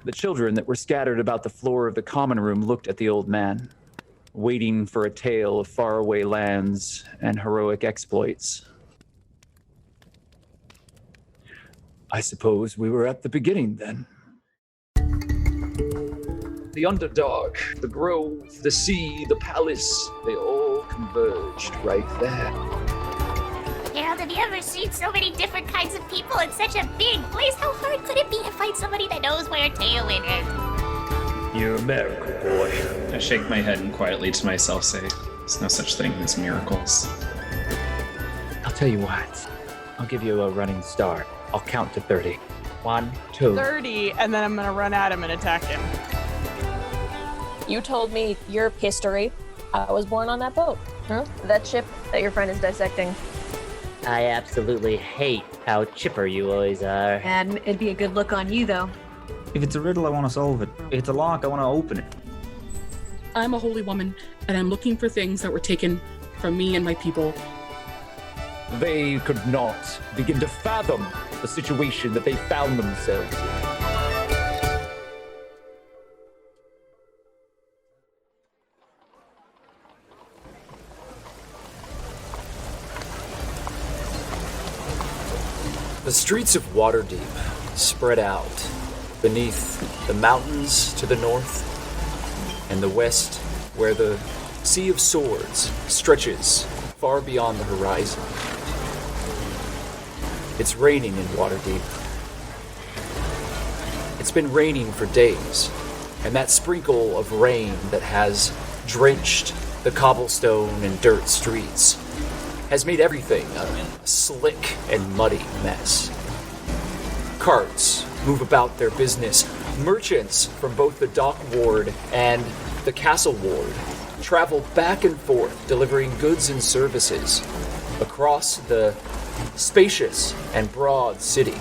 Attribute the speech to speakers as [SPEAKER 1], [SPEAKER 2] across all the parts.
[SPEAKER 1] The children that were scattered about the floor of the common room looked at the old man, waiting for a tale of faraway lands and heroic exploits. I suppose we were at the beginning then. The underdog, the grove, the sea, the palace, they all converged right there.
[SPEAKER 2] Harold, have you ever seen so many different kinds of people in such a big place? How hard could it be to find somebody that knows where Tailwind is?
[SPEAKER 3] You're a miracle boy. I shake my head and quietly to myself say, there's no such thing as miracles.
[SPEAKER 1] I'll tell you what. I'll give you a running start. I'll count to 30. 1, 2.
[SPEAKER 4] 30, and then I'm gonna run at him and attack him.
[SPEAKER 5] You told me your history. I was born on that boat. Huh? That ship that your friend is dissecting.
[SPEAKER 6] I absolutely hate how chipper you always are.
[SPEAKER 7] And it'd be a good look on you, though.
[SPEAKER 8] If it's a riddle, I want to solve it. If it's a lock, I want to open it.
[SPEAKER 9] I'm a holy woman, and I'm looking for things that were taken from me and my people.
[SPEAKER 1] They could not begin to fathom the situation that they found themselves in.
[SPEAKER 10] The streets of Waterdeep spread out beneath the mountains to the north and the west, where the Sea of Swords stretches far beyond the horizon. It's raining in Waterdeep. It's been raining for days, and that sprinkle of rain that has drenched the cobblestone and dirt streets has made everything a slick and muddy mess. Carts move about their business. Merchants from both the dock ward and the castle ward travel back and forth, delivering goods and services across the spacious and broad city.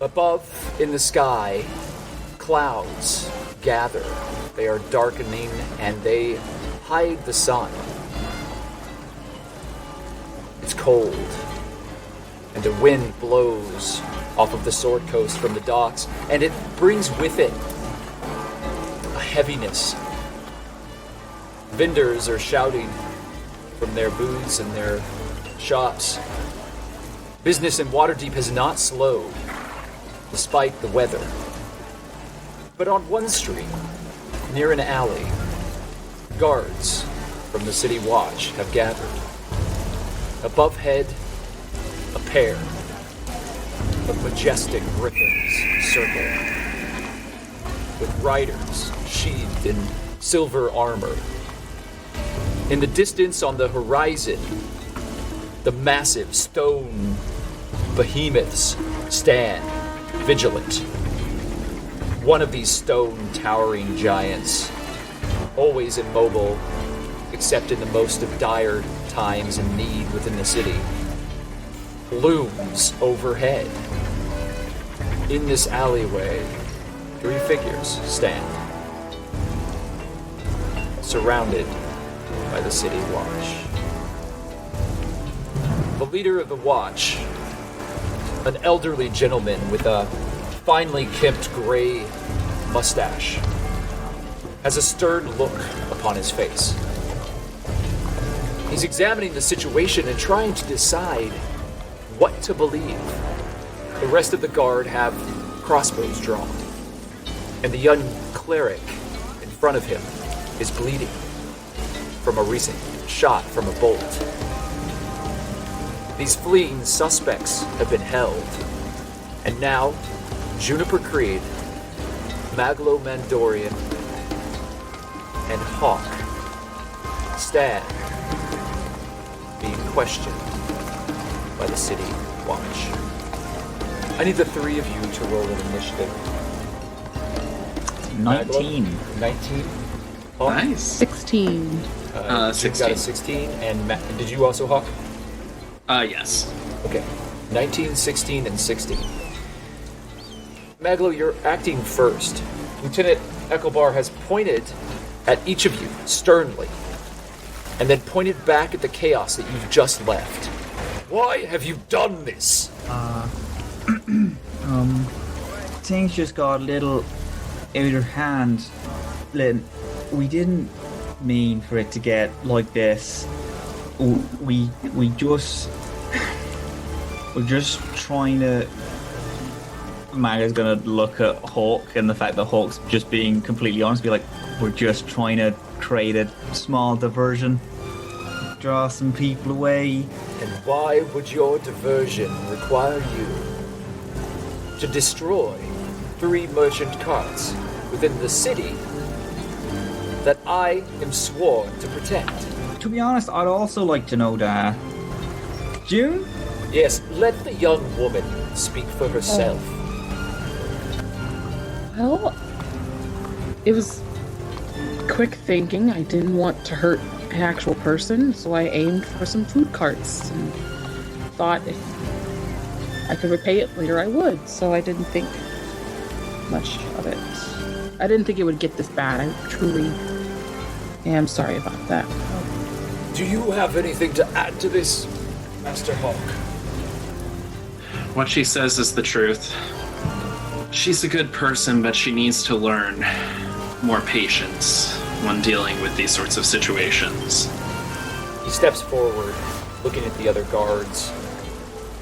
[SPEAKER 10] Above in the sky, clouds gather. They are darkening and they hide the sun. It's cold, and a wind blows off of the Sword Coast from the docks, and it brings with it a heaviness. Vendors are shouting from their booths and their shops. Business in Waterdeep has not slowed, despite the weather. But on one street, near an alley, guards from the City Watch have gathered. Above head, a pair of majestic griffins circle, with riders sheathed in silver armor. In the distance on the horizon, the massive stone behemoths stand vigilant. One of these stone towering giants, always immobile, except in the most of dire times and need within the city, looms overhead. In this alleyway, 3 figures stand, surrounded by the City Watch. The leader of the Watch, an elderly gentleman with a finely kempt gray mustache, has a stern look upon his face. He's examining the situation and trying to decide what to believe. The rest of the guard have crossbows drawn, and the young cleric in front of him is bleeding from a recent shot from a bolt. These fleeing suspects have been held, and now Juniper Creed, Maglo Mandorian, and Hawke stand being questioned by the City Watch. I need the 3 of you to roll an initiative.
[SPEAKER 8] 19.
[SPEAKER 10] Maglo, 19. Hawke?
[SPEAKER 3] Nice.
[SPEAKER 9] 16.
[SPEAKER 3] 16.
[SPEAKER 10] You've got a 16, and did you also, Hawke?
[SPEAKER 3] Yes.
[SPEAKER 10] Okay. 19, 16, and 16. Maglo, you're acting first. Lieutenant Ekelbar has pointed at each of you sternly, and then pointed back at the chaos that you've just left. Why have you done this?
[SPEAKER 8] things just got a little out of hand. Lynn, we didn't mean for it to get like this. We're just trying to... Maga's gonna look at Hawke and the fact that Hawke's just being completely honest, be like, we're just trying to create a small diversion, draw some people away.
[SPEAKER 10] And why would your diversion require you to destroy 3 merchant carts within the city that I am sworn to protect?
[SPEAKER 8] To be honest, I'd also like to know that. June?
[SPEAKER 10] Yes, let the young woman speak for herself.
[SPEAKER 9] Well, it was quick thinking. I didn't want to hurt an actual person, so I aimed for some food carts and thought if I could repay it later, I would. So I didn't think much of it. I didn't think it would get this bad. I truly am sorry about that.
[SPEAKER 10] Do you have anything to add to this, Master Hawke?
[SPEAKER 3] What she says is the truth. She's a good person, but she needs to learn more patience when dealing with these sorts of situations.
[SPEAKER 10] He steps forward, looking at the other guards.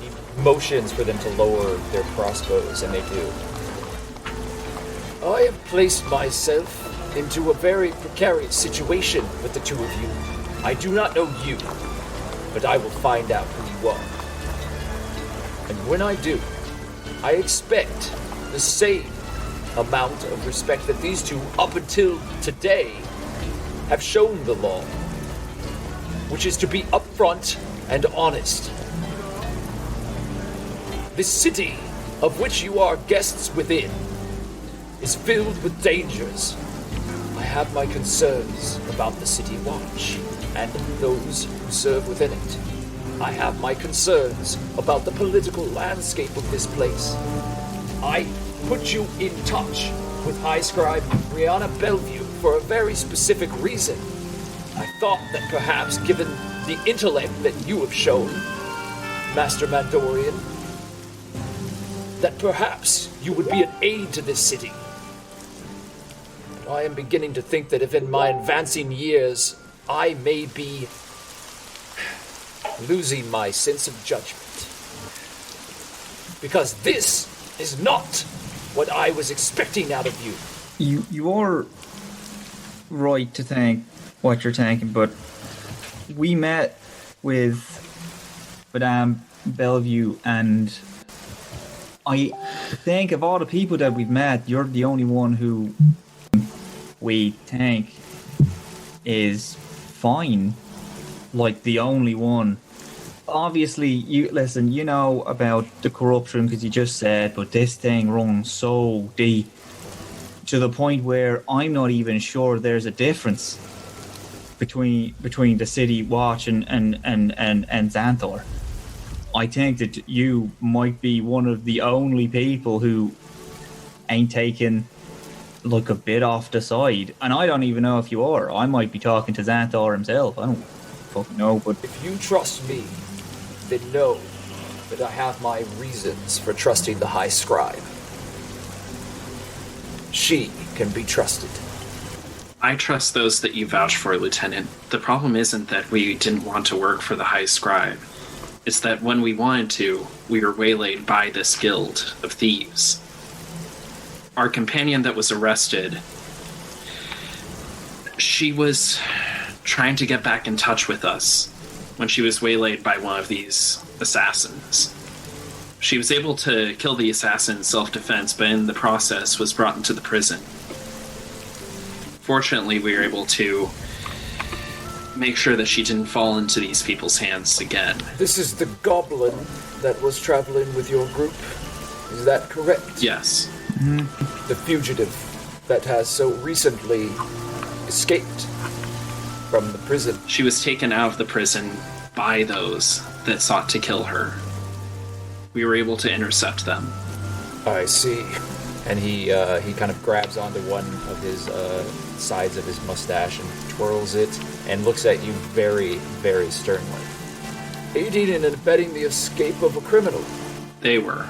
[SPEAKER 10] He motions for them to lower their crossbows, and they do. I have placed myself into a very precarious situation with the two of you. I do not know you, but I will find out who you are. And when I do, I expect the same amount of respect that these two, up until today, have shown the law, which is to be upfront and honest. This city, of which you are guests within, is filled with dangers. I have my concerns about the City Watch and those who serve within it. I have my concerns about the political landscape of this place. I put you in touch with High Scribe Brianna Bellevue for a very specific reason. I thought that perhaps, given the intellect that you have shown, Master Mandorian, that perhaps you would be an aid to this city. But I am beginning to think that if in my advancing years I may be losing my sense of judgment. Because this is not what I was expecting out of you.
[SPEAKER 8] You are right to think what you're thinking, but we met with Madame Bellevue, and I think of all the people that we've met, you're the only one who we think is fine. Like, the only one. Obviously, you know about the corruption because you just said, but this thing runs so deep to the point where I'm not even sure there's a difference between the City Watch and Xanthor. I think that you might be one of the only people who ain't taken like a bit off the side, and I don't even know if you are. I might be talking to Xanthor himself. I don't fucking know, but
[SPEAKER 10] if you trust me, then know that I have my reasons for trusting the High Scribe. She can be trusted.
[SPEAKER 3] I trust those that you vouch for, Lieutenant. The problem isn't that we didn't want to work for the High Scribe. It's that when we wanted to, we were waylaid by this guild of thieves. Our companion that was arrested, she was trying to get back in touch with us when she was waylaid by one of these assassins. She was able to kill the assassin in self-defense, but in the process was brought into the prison. Fortunately, we were able to make sure that she didn't fall into these people's hands again.
[SPEAKER 10] This is the goblin that was traveling with your group? Is that correct?
[SPEAKER 3] Yes.
[SPEAKER 10] Mm-hmm. The fugitive that has so recently escaped from the prison.
[SPEAKER 3] She was taken out of the prison by those that sought to kill her. We were able to intercept them.
[SPEAKER 10] I see. And he kind of grabs onto one of his sides of his mustache and twirls it and looks at you very, very sternly. Aiding and abetting the escape of a criminal.
[SPEAKER 3] They were.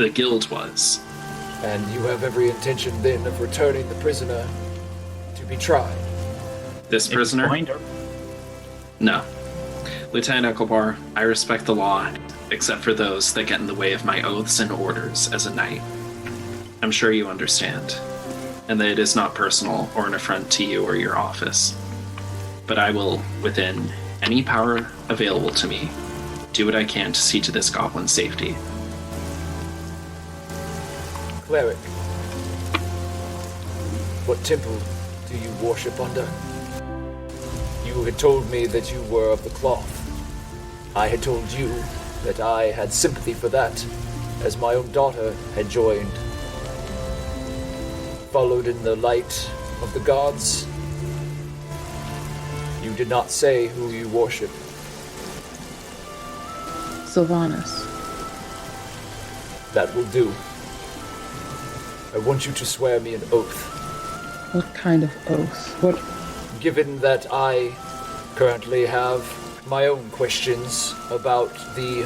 [SPEAKER 3] the guild was.
[SPEAKER 10] And you have every intention then of returning the prisoner to be tried.
[SPEAKER 3] This prisoner? No. Lieutenant Ekelbar, I respect the law, except for those that get in the way of my oaths and orders as a knight. I'm sure you understand, and that it is not personal or an affront to you or your office. But I will, within any power available to me, do what I can to see to this goblin's safety.
[SPEAKER 10] Cleric, what temple do you worship under? You had told me that you were of the cloth. I had told you that I had sympathy for that, as my own daughter had joined. Followed in the light of the gods. You did not say who you worship.
[SPEAKER 9] Sylvanas.
[SPEAKER 10] That will do. I want you to swear me an oath.
[SPEAKER 9] What kind of oath? What?
[SPEAKER 10] Given that I currently have my own questions about the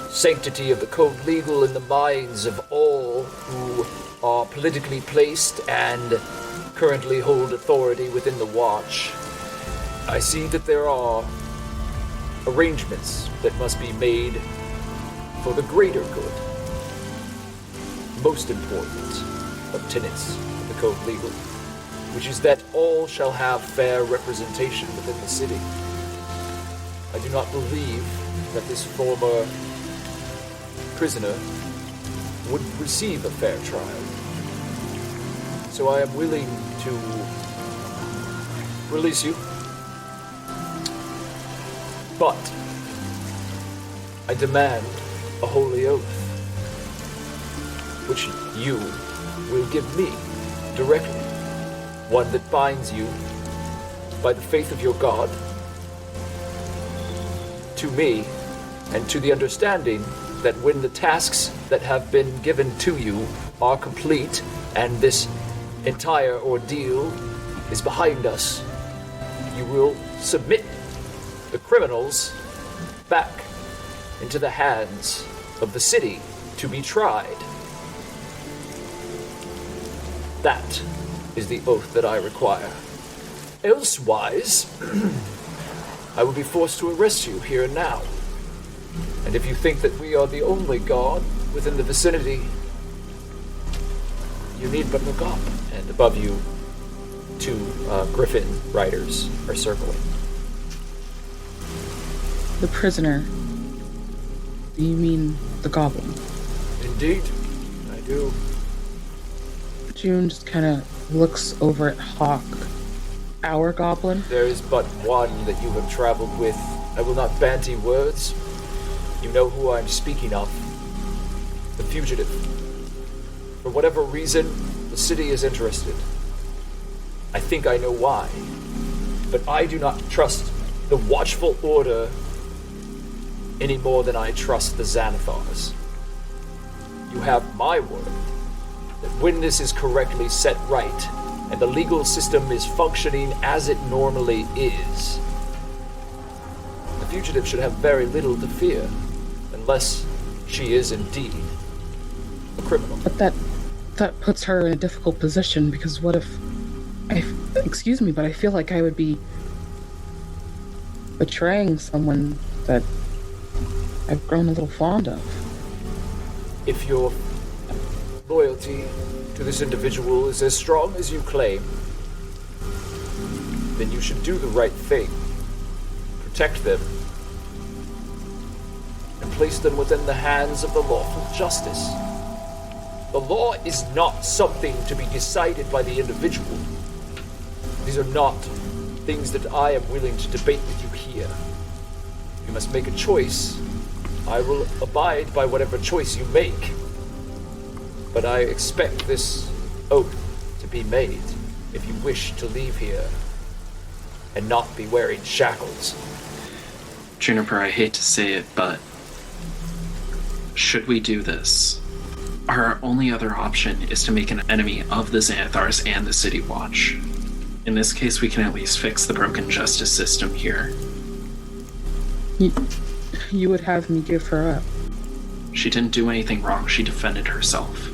[SPEAKER 10] sanctity of the Code Legal in the minds of all who are politically placed and currently hold authority within the Watch, I see that there are arrangements that must be made for the greater good. Most important of tenets of the Code Legal, which is that all shall have fair representation within the city. I do not believe that this former prisoner would receive a fair trial. So I am willing to release you. But I demand a holy oath, which you will give me directly. One that binds you by the faith of your God to me, and to the understanding that when the tasks that have been given to you are complete and this entire ordeal is behind us, you will submit the criminals back into the hands of the city to be tried. That is the oath that I require. Elsewise, I will be forced to arrest you here and now. And if you think that we are the only god within the vicinity, you need but look up. And above you, 2 griffin riders are circling.
[SPEAKER 9] The prisoner. Do you mean the goblin?
[SPEAKER 10] Indeed, I do.
[SPEAKER 9] June just kind of looks over at Hawke. Our goblin?
[SPEAKER 10] There is but one that you have traveled with. I will not banty words. You know who I'm speaking of. The fugitive. For whatever reason, the city is interested. I think I know why. But I do not trust the Watchful Order any more than I trust the Xanathars. You have my word that when this is correctly set right, and the legal system is functioning as it normally is, the fugitive should have very little to fear, unless she is indeed a criminal.
[SPEAKER 9] But that puts her in a difficult position, because what if... excuse me, but I feel like I would be betraying someone that I've grown a little fond of.
[SPEAKER 10] If your loyalty to this individual is as strong as you claim, then you should do the right thing. Protect them and place them within the hands of the lawful justice. The law is not something to be decided by the individual. These are not things that I am willing to debate with you here. You must make a choice. I will abide by whatever choice you make. But I expect this oath to be made if you wish to leave here and not be wearing shackles.
[SPEAKER 3] Juniper, I hate to say it, but should we do this, our only other option is to make an enemy of the Xanathars and the City Watch. In this case, we can at least fix the broken justice system here.
[SPEAKER 9] You would have me give her up?
[SPEAKER 3] She didn't do anything wrong. She defended herself.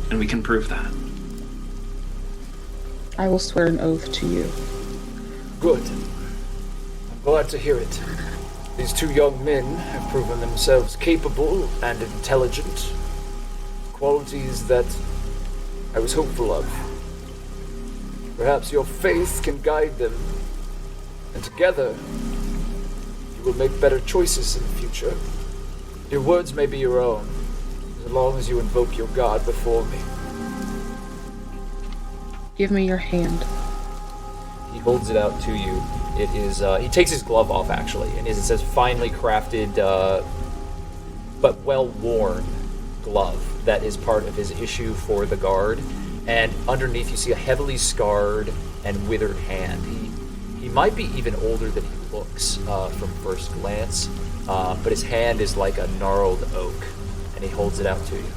[SPEAKER 3] And we can prove that.
[SPEAKER 9] I will swear an oath to you.
[SPEAKER 10] Good. I'm glad to hear it. These two young men have proven themselves capable and intelligent. Qualities that I was hopeful of. Perhaps your faith can guide them, and together you will make better choices in the future. Your words may be your own, as long as you invoke your God before me.
[SPEAKER 9] Give me your hand.
[SPEAKER 10] He holds it out to you. It is, he takes his glove off, actually, and it says finely crafted, but well-worn glove that is part of his issue for the guard. And underneath you see a heavily scarred and withered hand. He might be even older than he looks from first glance, but his hand is like a gnarled oak, and he holds it out to you.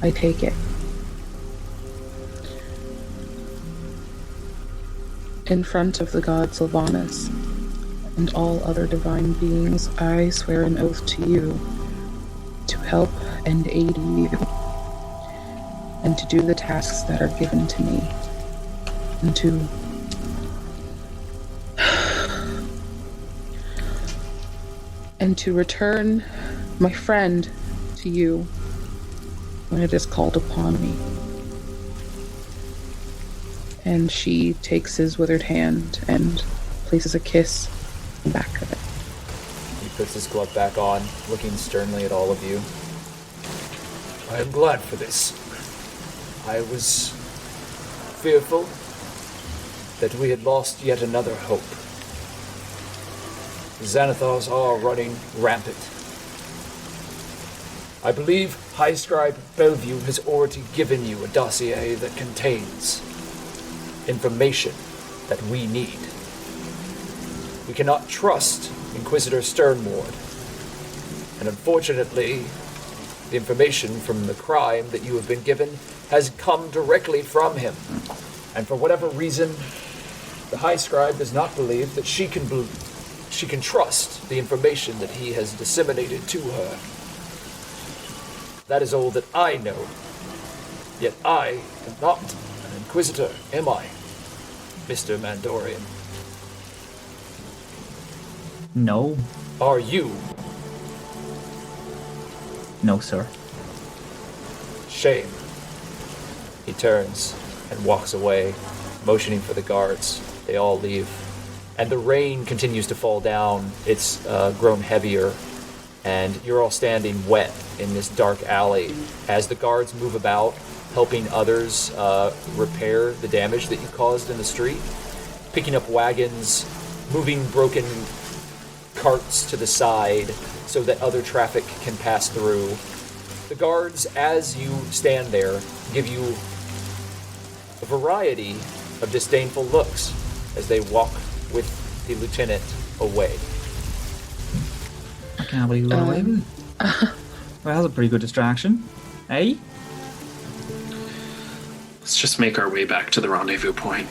[SPEAKER 9] I take it. In front of the god Sylvanas and all other divine beings, I swear an oath to you to help and aid you, and to do the tasks that are given to me, and to return my friend to you when it is called upon me. And she takes his withered hand and places a kiss on the back of it.
[SPEAKER 10] He puts his glove back on, looking sternly at all of you. I am glad for this. I was fearful that we had lost yet another hope. The Xanathars are running rampant. I believe High Scribe Bellevue has already given you a dossier that contains information that we need. We cannot trust Inquisitor Sternward, and unfortunately, the information from the crime that you have been given has come directly from him. And for whatever reason, the High Scribe does not believe that she can trust the information that he has disseminated to her. That is all that I know. Yet I am not an Inquisitor, am I, Mr. Mandorian?
[SPEAKER 8] No.
[SPEAKER 10] Are you?
[SPEAKER 8] No, sir.
[SPEAKER 10] Shame. He turns and walks away, motioning for the guards. They all leave. And the rain continues to fall down. It's grown heavier, and you're all standing wet in this dark alley as the guards move about, helping others repair the damage that you caused in the street, picking up wagons, moving broken carts to the side so that other traffic can pass through. The guards, as you stand there, give you a variety of disdainful looks as they walk with the lieutenant away.
[SPEAKER 8] I can't believe we got away with it. Well, that was a pretty good distraction. Eh?
[SPEAKER 3] Let's just make our way back to the rendezvous point.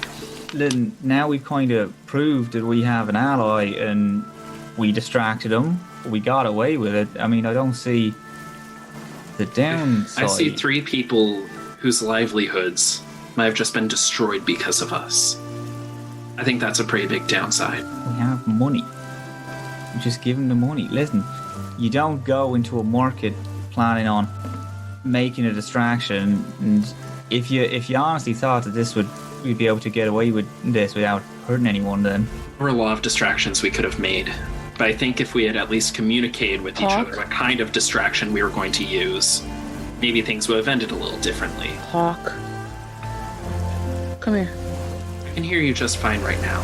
[SPEAKER 8] Listen, now we've kind of proved that we have an ally and we distracted him. We got away with it. I mean, I don't see the downside.
[SPEAKER 3] I see 3 people whose livelihoods might have just been destroyed because of us. I think that's a pretty big downside.
[SPEAKER 8] We have money. Just give him the money. Listen, you don't go into a market planning on making a distraction, and if you honestly thought that we'd be able to get away with this without hurting anyone, then
[SPEAKER 3] There were a lot of distractions we could have made. But I think if we had at least communicated with each
[SPEAKER 9] Hawke?
[SPEAKER 3] other what kind of distraction we were going to use, maybe things would have ended a little differently.
[SPEAKER 9] Hawke. Come here.
[SPEAKER 3] I can hear you just fine right now.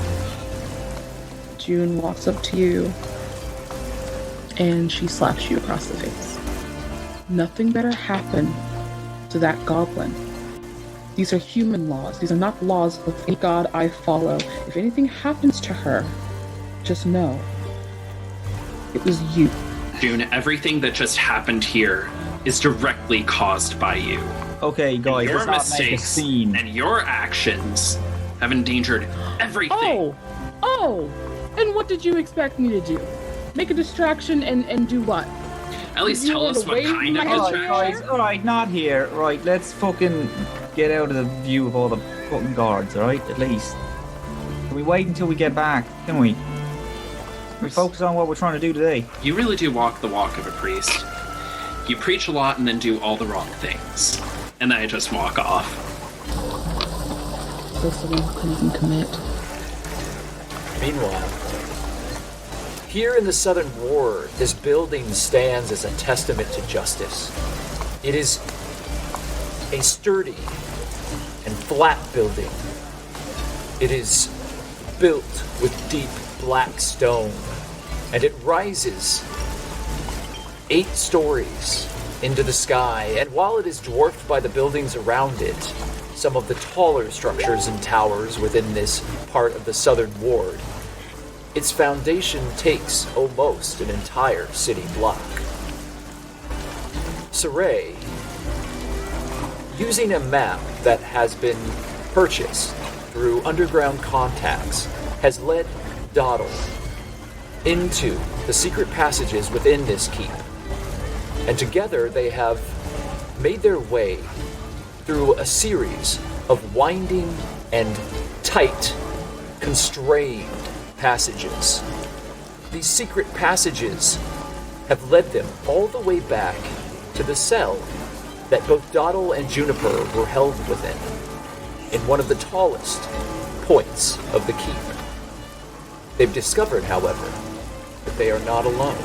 [SPEAKER 9] June walks up to you and she slaps you across the face. Nothing better happened to that goblin. These are human laws. These are not laws of any god I follow. If anything happens to her, just know it was you.
[SPEAKER 3] June, everything that just happened here is directly caused by you.
[SPEAKER 8] okay, guys,
[SPEAKER 3] Your
[SPEAKER 8] let's not make a
[SPEAKER 3] mistakes
[SPEAKER 8] scene.
[SPEAKER 3] and your actions have endangered everything.
[SPEAKER 9] Oh! And what did you expect me to do? Make a distraction and do what?
[SPEAKER 3] At least
[SPEAKER 9] You
[SPEAKER 3] tell
[SPEAKER 9] want
[SPEAKER 3] us
[SPEAKER 9] to
[SPEAKER 3] what
[SPEAKER 9] wait
[SPEAKER 3] kind of
[SPEAKER 9] for my
[SPEAKER 3] distraction.
[SPEAKER 8] Guys, alright, not here. Right, let's fucking get out of the view of all the fucking guards, alright? At least. Can we wait until we get back? Can we? We focus on what we're trying to do today.
[SPEAKER 3] You really do walk the walk of a priest. You preach a lot and then do all the wrong things. And then I just walk off.
[SPEAKER 9] Supposed to walk and even commit.
[SPEAKER 10] Meanwhile, here in the Southern Ward, this building stands as a testament to justice. It is a sturdy and flat building. It is built with deep black stone, and it rises 8 stories into the sky, and while it is dwarfed by the buildings around it, some of the taller structures and towers within this part of the Southern Ward, its foundation takes almost an entire city block. Siraye, using a map that has been purchased through underground contacts, has led Doddle into the secret passages within this keep. And together they have made their way through a series of winding and tight, constrained passages. These secret passages have led them all the way back to the cell that both Doddle and Juniper were held within, in one of the tallest points of the keep. They've discovered, however, that they are not alone,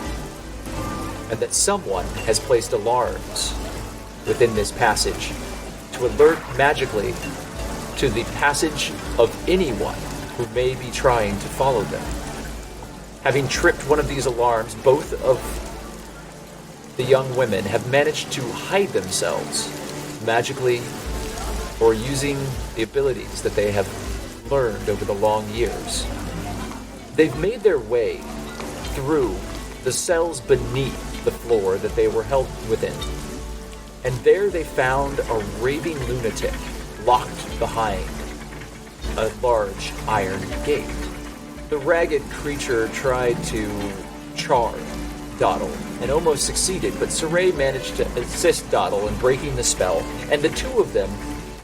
[SPEAKER 10] and that someone has placed alarms within this passage to alert magically to the passage of anyone who may be trying to follow them. Having tripped one of these alarms, both of the young women have managed to hide themselves magically or using the abilities that they have learned over the long years. They've made their way through the cells beneath the floor that they were held within. And there they found a raving lunatic locked behind a large iron gate. The ragged creature tried to charm Doddle and almost succeeded, but Siraye managed to assist Doddle in breaking the spell, and the two of them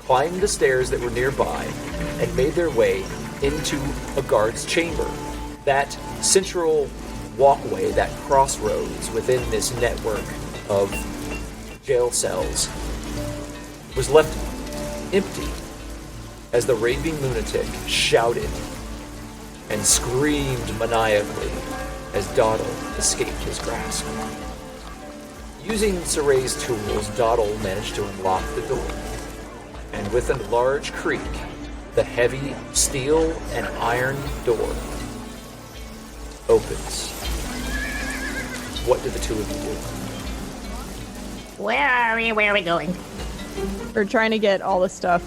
[SPEAKER 10] climbed the stairs that were nearby and made their way into a guard's chamber. That central walkway, that crossroads within this network of jail cells, was left empty as the raving lunatic shouted and screamed maniacally as Doddle escaped his grasp. Using Siraye's tools, Doddle managed to unlock the door, and with a large creak, the heavy steel and iron door opens. What do the two of you do?
[SPEAKER 2] Where are we? Where are we going?
[SPEAKER 4] We're trying to get all the stuff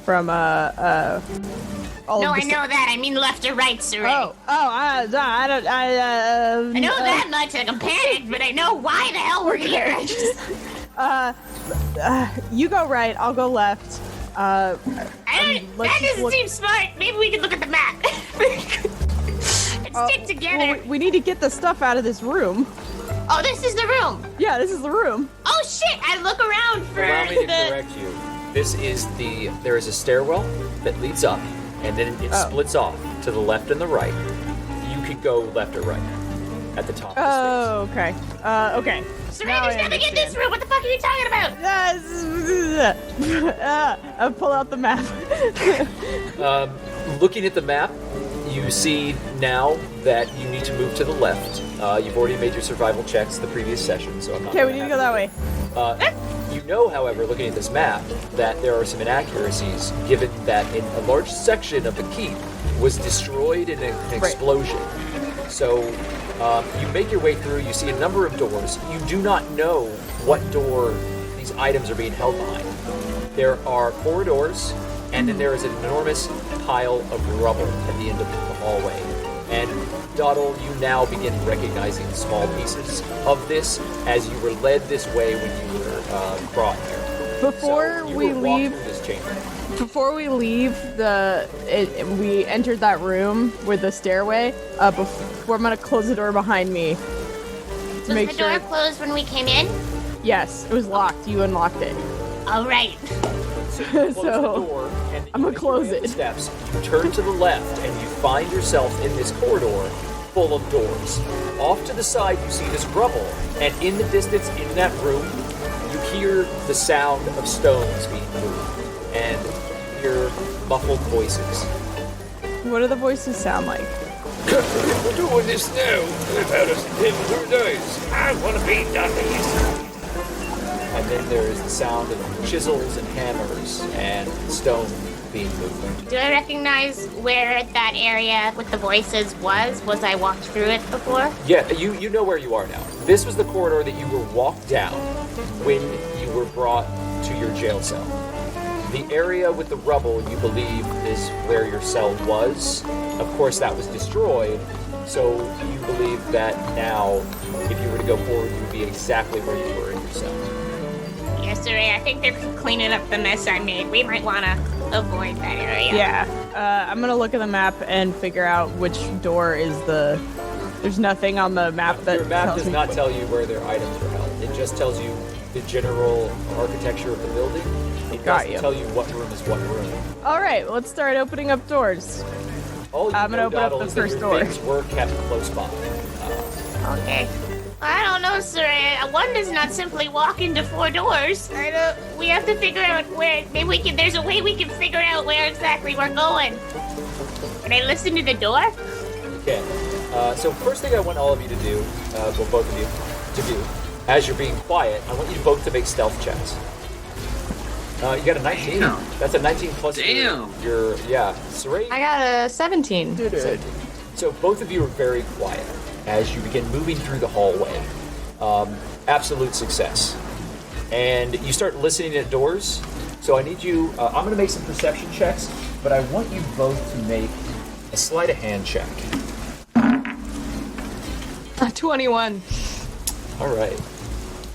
[SPEAKER 4] from all
[SPEAKER 2] No,
[SPEAKER 4] of
[SPEAKER 2] I
[SPEAKER 4] the
[SPEAKER 2] know that. I mean left or right, Siraye.
[SPEAKER 4] I don't.
[SPEAKER 2] I know that much. Like, I'm panicked, but I know why the hell we're here.
[SPEAKER 4] You go right. I'll go left.
[SPEAKER 2] That
[SPEAKER 4] let's
[SPEAKER 2] doesn't
[SPEAKER 4] look-
[SPEAKER 2] seem smart. Maybe we can look at the map. and stick together.
[SPEAKER 4] Well, we need to get the stuff out of this room.
[SPEAKER 2] Oh, this is the room.
[SPEAKER 4] Yeah, this is the room.
[SPEAKER 2] Oh shit! I look around for
[SPEAKER 10] Allow me to
[SPEAKER 2] the.
[SPEAKER 10] correct you. There is a stairwell that leads up, and then it splits off to the left and the right. You could go left or right at the top of the stairs.
[SPEAKER 4] Oh, okay. Okay.
[SPEAKER 2] Siraye,
[SPEAKER 4] Now
[SPEAKER 2] there's
[SPEAKER 4] I
[SPEAKER 2] nothing in this
[SPEAKER 4] understand.
[SPEAKER 2] room. What the fuck are you talking about?
[SPEAKER 4] I'll pull out the map.
[SPEAKER 10] Looking at the map, you see now that you need to move to the left. You've already made your survival checks the previous session, so I'm not
[SPEAKER 4] Okay, we
[SPEAKER 10] gonna
[SPEAKER 4] need to
[SPEAKER 10] have
[SPEAKER 4] go
[SPEAKER 10] you.
[SPEAKER 4] that way.
[SPEAKER 10] You know, however, looking at this map, that there are some inaccuracies, given that in a large section of the keep was destroyed in an explosion. So you make your way through, you see a number of doors. You do not know what door these items are being held behind. There are corridors, and then there is an enormous pile of rubble at the end of the hallway. And Doddle, you now begin recognizing small pieces of this as you were led this way when you were brought here.
[SPEAKER 4] Before
[SPEAKER 10] So you
[SPEAKER 4] we
[SPEAKER 10] were walked
[SPEAKER 4] leave,
[SPEAKER 10] through this chamber.
[SPEAKER 4] before we leave we entered that room with the stairway. I'm gonna close the door behind me to make
[SPEAKER 2] Was
[SPEAKER 4] sure.
[SPEAKER 2] the door closed when we came in?
[SPEAKER 4] Yes, it was locked. You unlocked it.
[SPEAKER 2] All right.
[SPEAKER 10] So you close the
[SPEAKER 4] So,
[SPEAKER 10] door, and
[SPEAKER 4] I'm gonna
[SPEAKER 10] as you
[SPEAKER 4] close
[SPEAKER 10] hit the
[SPEAKER 4] it.
[SPEAKER 10] steps, you turn to the left, and you find yourself in this corridor full of doors. Off to the side, you see this rubble, and in the distance, in that room, you hear the sound of stones being moved, and you hear muffled voices.
[SPEAKER 4] What do the voices sound like?
[SPEAKER 11] We're doing this now. We've had us in 2 days. I want to be Dudley.
[SPEAKER 10] And then there is the sound of chisels and hammers and stone being moved.
[SPEAKER 2] Do I recognize where that area with the voices was? Was I walked through it before?
[SPEAKER 10] Yeah, you know where you are now. This was the corridor that you were walked down when you were brought to your jail cell. The area with the rubble, you believe, is where your cell was. Of course, that was destroyed, so you believe that now, if you were to go forward, you would be exactly where you were in your cell.
[SPEAKER 2] Yes, sir. I think they're cleaning up the mess I made. We might want to avoid that area.
[SPEAKER 4] Yeah. I'm gonna look at the map and figure out which door is the. There's nothing on the map that
[SPEAKER 10] Your map
[SPEAKER 4] tells
[SPEAKER 10] does
[SPEAKER 4] me
[SPEAKER 10] not tell you where their items are held. It just tells you the general architecture of the building. It
[SPEAKER 4] Got
[SPEAKER 10] doesn't
[SPEAKER 4] you.
[SPEAKER 10] tell you what room is what room.
[SPEAKER 4] All right, let's start opening up doors.
[SPEAKER 10] All you
[SPEAKER 4] I'm gonna
[SPEAKER 10] know,
[SPEAKER 4] open up
[SPEAKER 10] Doddle,
[SPEAKER 4] the
[SPEAKER 10] is that
[SPEAKER 4] first
[SPEAKER 10] your
[SPEAKER 4] door.
[SPEAKER 10] things were kept close by.
[SPEAKER 2] Okay. I don't know, sir. One does not simply walk into 4 doors. We have to figure out where. Maybe we can. There's a way we can figure out where exactly we're going. Can I listen to the door?
[SPEAKER 10] Okay. So first thing I want all of you to do, well, both of you, to do, as you're being quiet, I want you both to make stealth checks. You got a 19.
[SPEAKER 3] Damn.
[SPEAKER 10] That's a 19 plus
[SPEAKER 3] Damn.
[SPEAKER 10] your Siraye.
[SPEAKER 5] I got a 17.
[SPEAKER 10] 17. So both of you are very quiet as you begin moving through the hallway. Absolute success. And you start listening at doors. So I need you, I'm going to make some perception checks, but I want you both to make a sleight of hand check.
[SPEAKER 5] 21.
[SPEAKER 10] All right.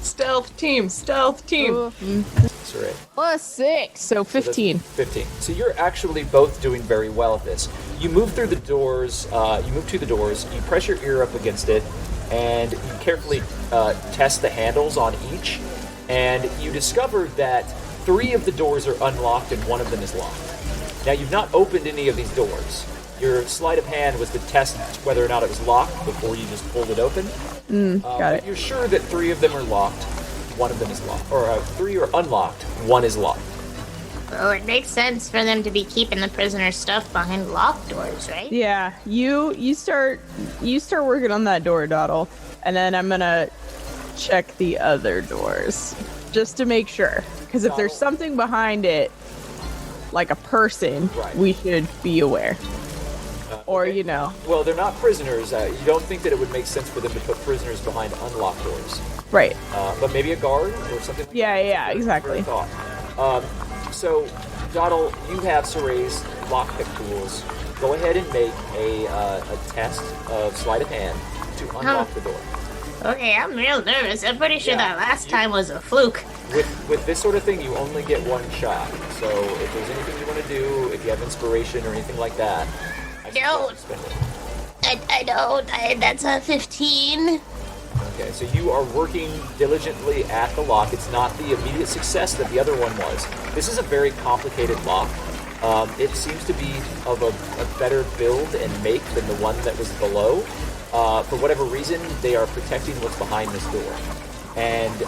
[SPEAKER 5] Stealth team.
[SPEAKER 10] Siraye.
[SPEAKER 4] Plus 6, so 15.
[SPEAKER 10] 15. So you're actually both doing very well at this. You move through the doors, you move to the doors, you press your ear up against it, and you carefully test the handles on each, and you discover that 3 of the doors are unlocked and 1 of them is locked. Now, you've not opened any of these doors. Your sleight of hand was to test whether or not it was locked before you just pulled it open.
[SPEAKER 4] Got it.
[SPEAKER 10] You're sure that 3 of them are locked, 1 of them is locked. Or 3 are unlocked, 1 is locked.
[SPEAKER 2] Well, it makes sense for them to be keeping the prisoner's stuff behind locked doors, right?
[SPEAKER 4] Yeah, you start working on that door, Doddle, and then I'm gonna check the other doors just to make sure. Because if there's something behind it, like a person,
[SPEAKER 10] Right.
[SPEAKER 4] we should be aware. Or
[SPEAKER 10] Okay. Well, they're not prisoners. You don't think that it would make sense for them to put prisoners behind unlocked doors.
[SPEAKER 4] right?
[SPEAKER 10] But maybe a guard or something like
[SPEAKER 4] Yeah,
[SPEAKER 10] that.
[SPEAKER 4] yeah, exactly.
[SPEAKER 10] Good thought. So, Doddle, you have Siray's lockpick tools. Go ahead and make a test of sleight of hand to unlock the door.
[SPEAKER 2] Okay, I'm real nervous. I'm pretty sure
[SPEAKER 10] Yeah,
[SPEAKER 2] that last time was a fluke.
[SPEAKER 10] With this sort of thing, you only get 1 shot. So, if there's anything you want to do, if you have inspiration or anything like that, I suggest
[SPEAKER 2] No.
[SPEAKER 10] you spend it.
[SPEAKER 2] I don't. That's a 15.
[SPEAKER 10] Okay, so you are working diligently at the lock. It's not the immediate success that the other one was. This is a very complicated lock. It seems to be of a better build and make than the one that was below. For whatever reason, they are protecting what's behind this door. And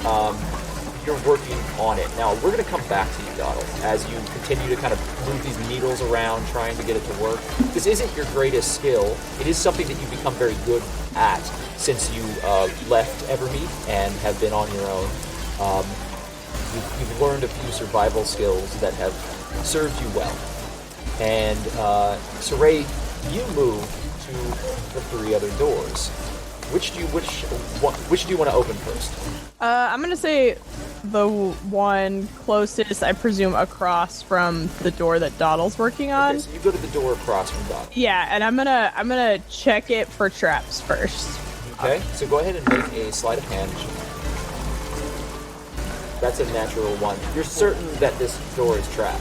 [SPEAKER 10] you're working on it. Now, we're going to come back to you, Doddle, as you continue to kind of move these needles around, trying to get it to work. This isn't your greatest skill. It is something that you've become very good at since you left Evermeet and have been on your own. You've learned a few survival skills that have served you well. And Siraye, you move to the 3 other doors. Which do you want to open first?
[SPEAKER 4] I'm gonna say the one closest, I presume, across from the door that Doddle's working on.
[SPEAKER 10] Okay, so you go to the door across from Doddle.
[SPEAKER 4] Yeah, and I'm gonna check it for traps first.
[SPEAKER 10] Okay, so go ahead and make a sleight of hand. That's a natural 1. You're certain that this door is trapped.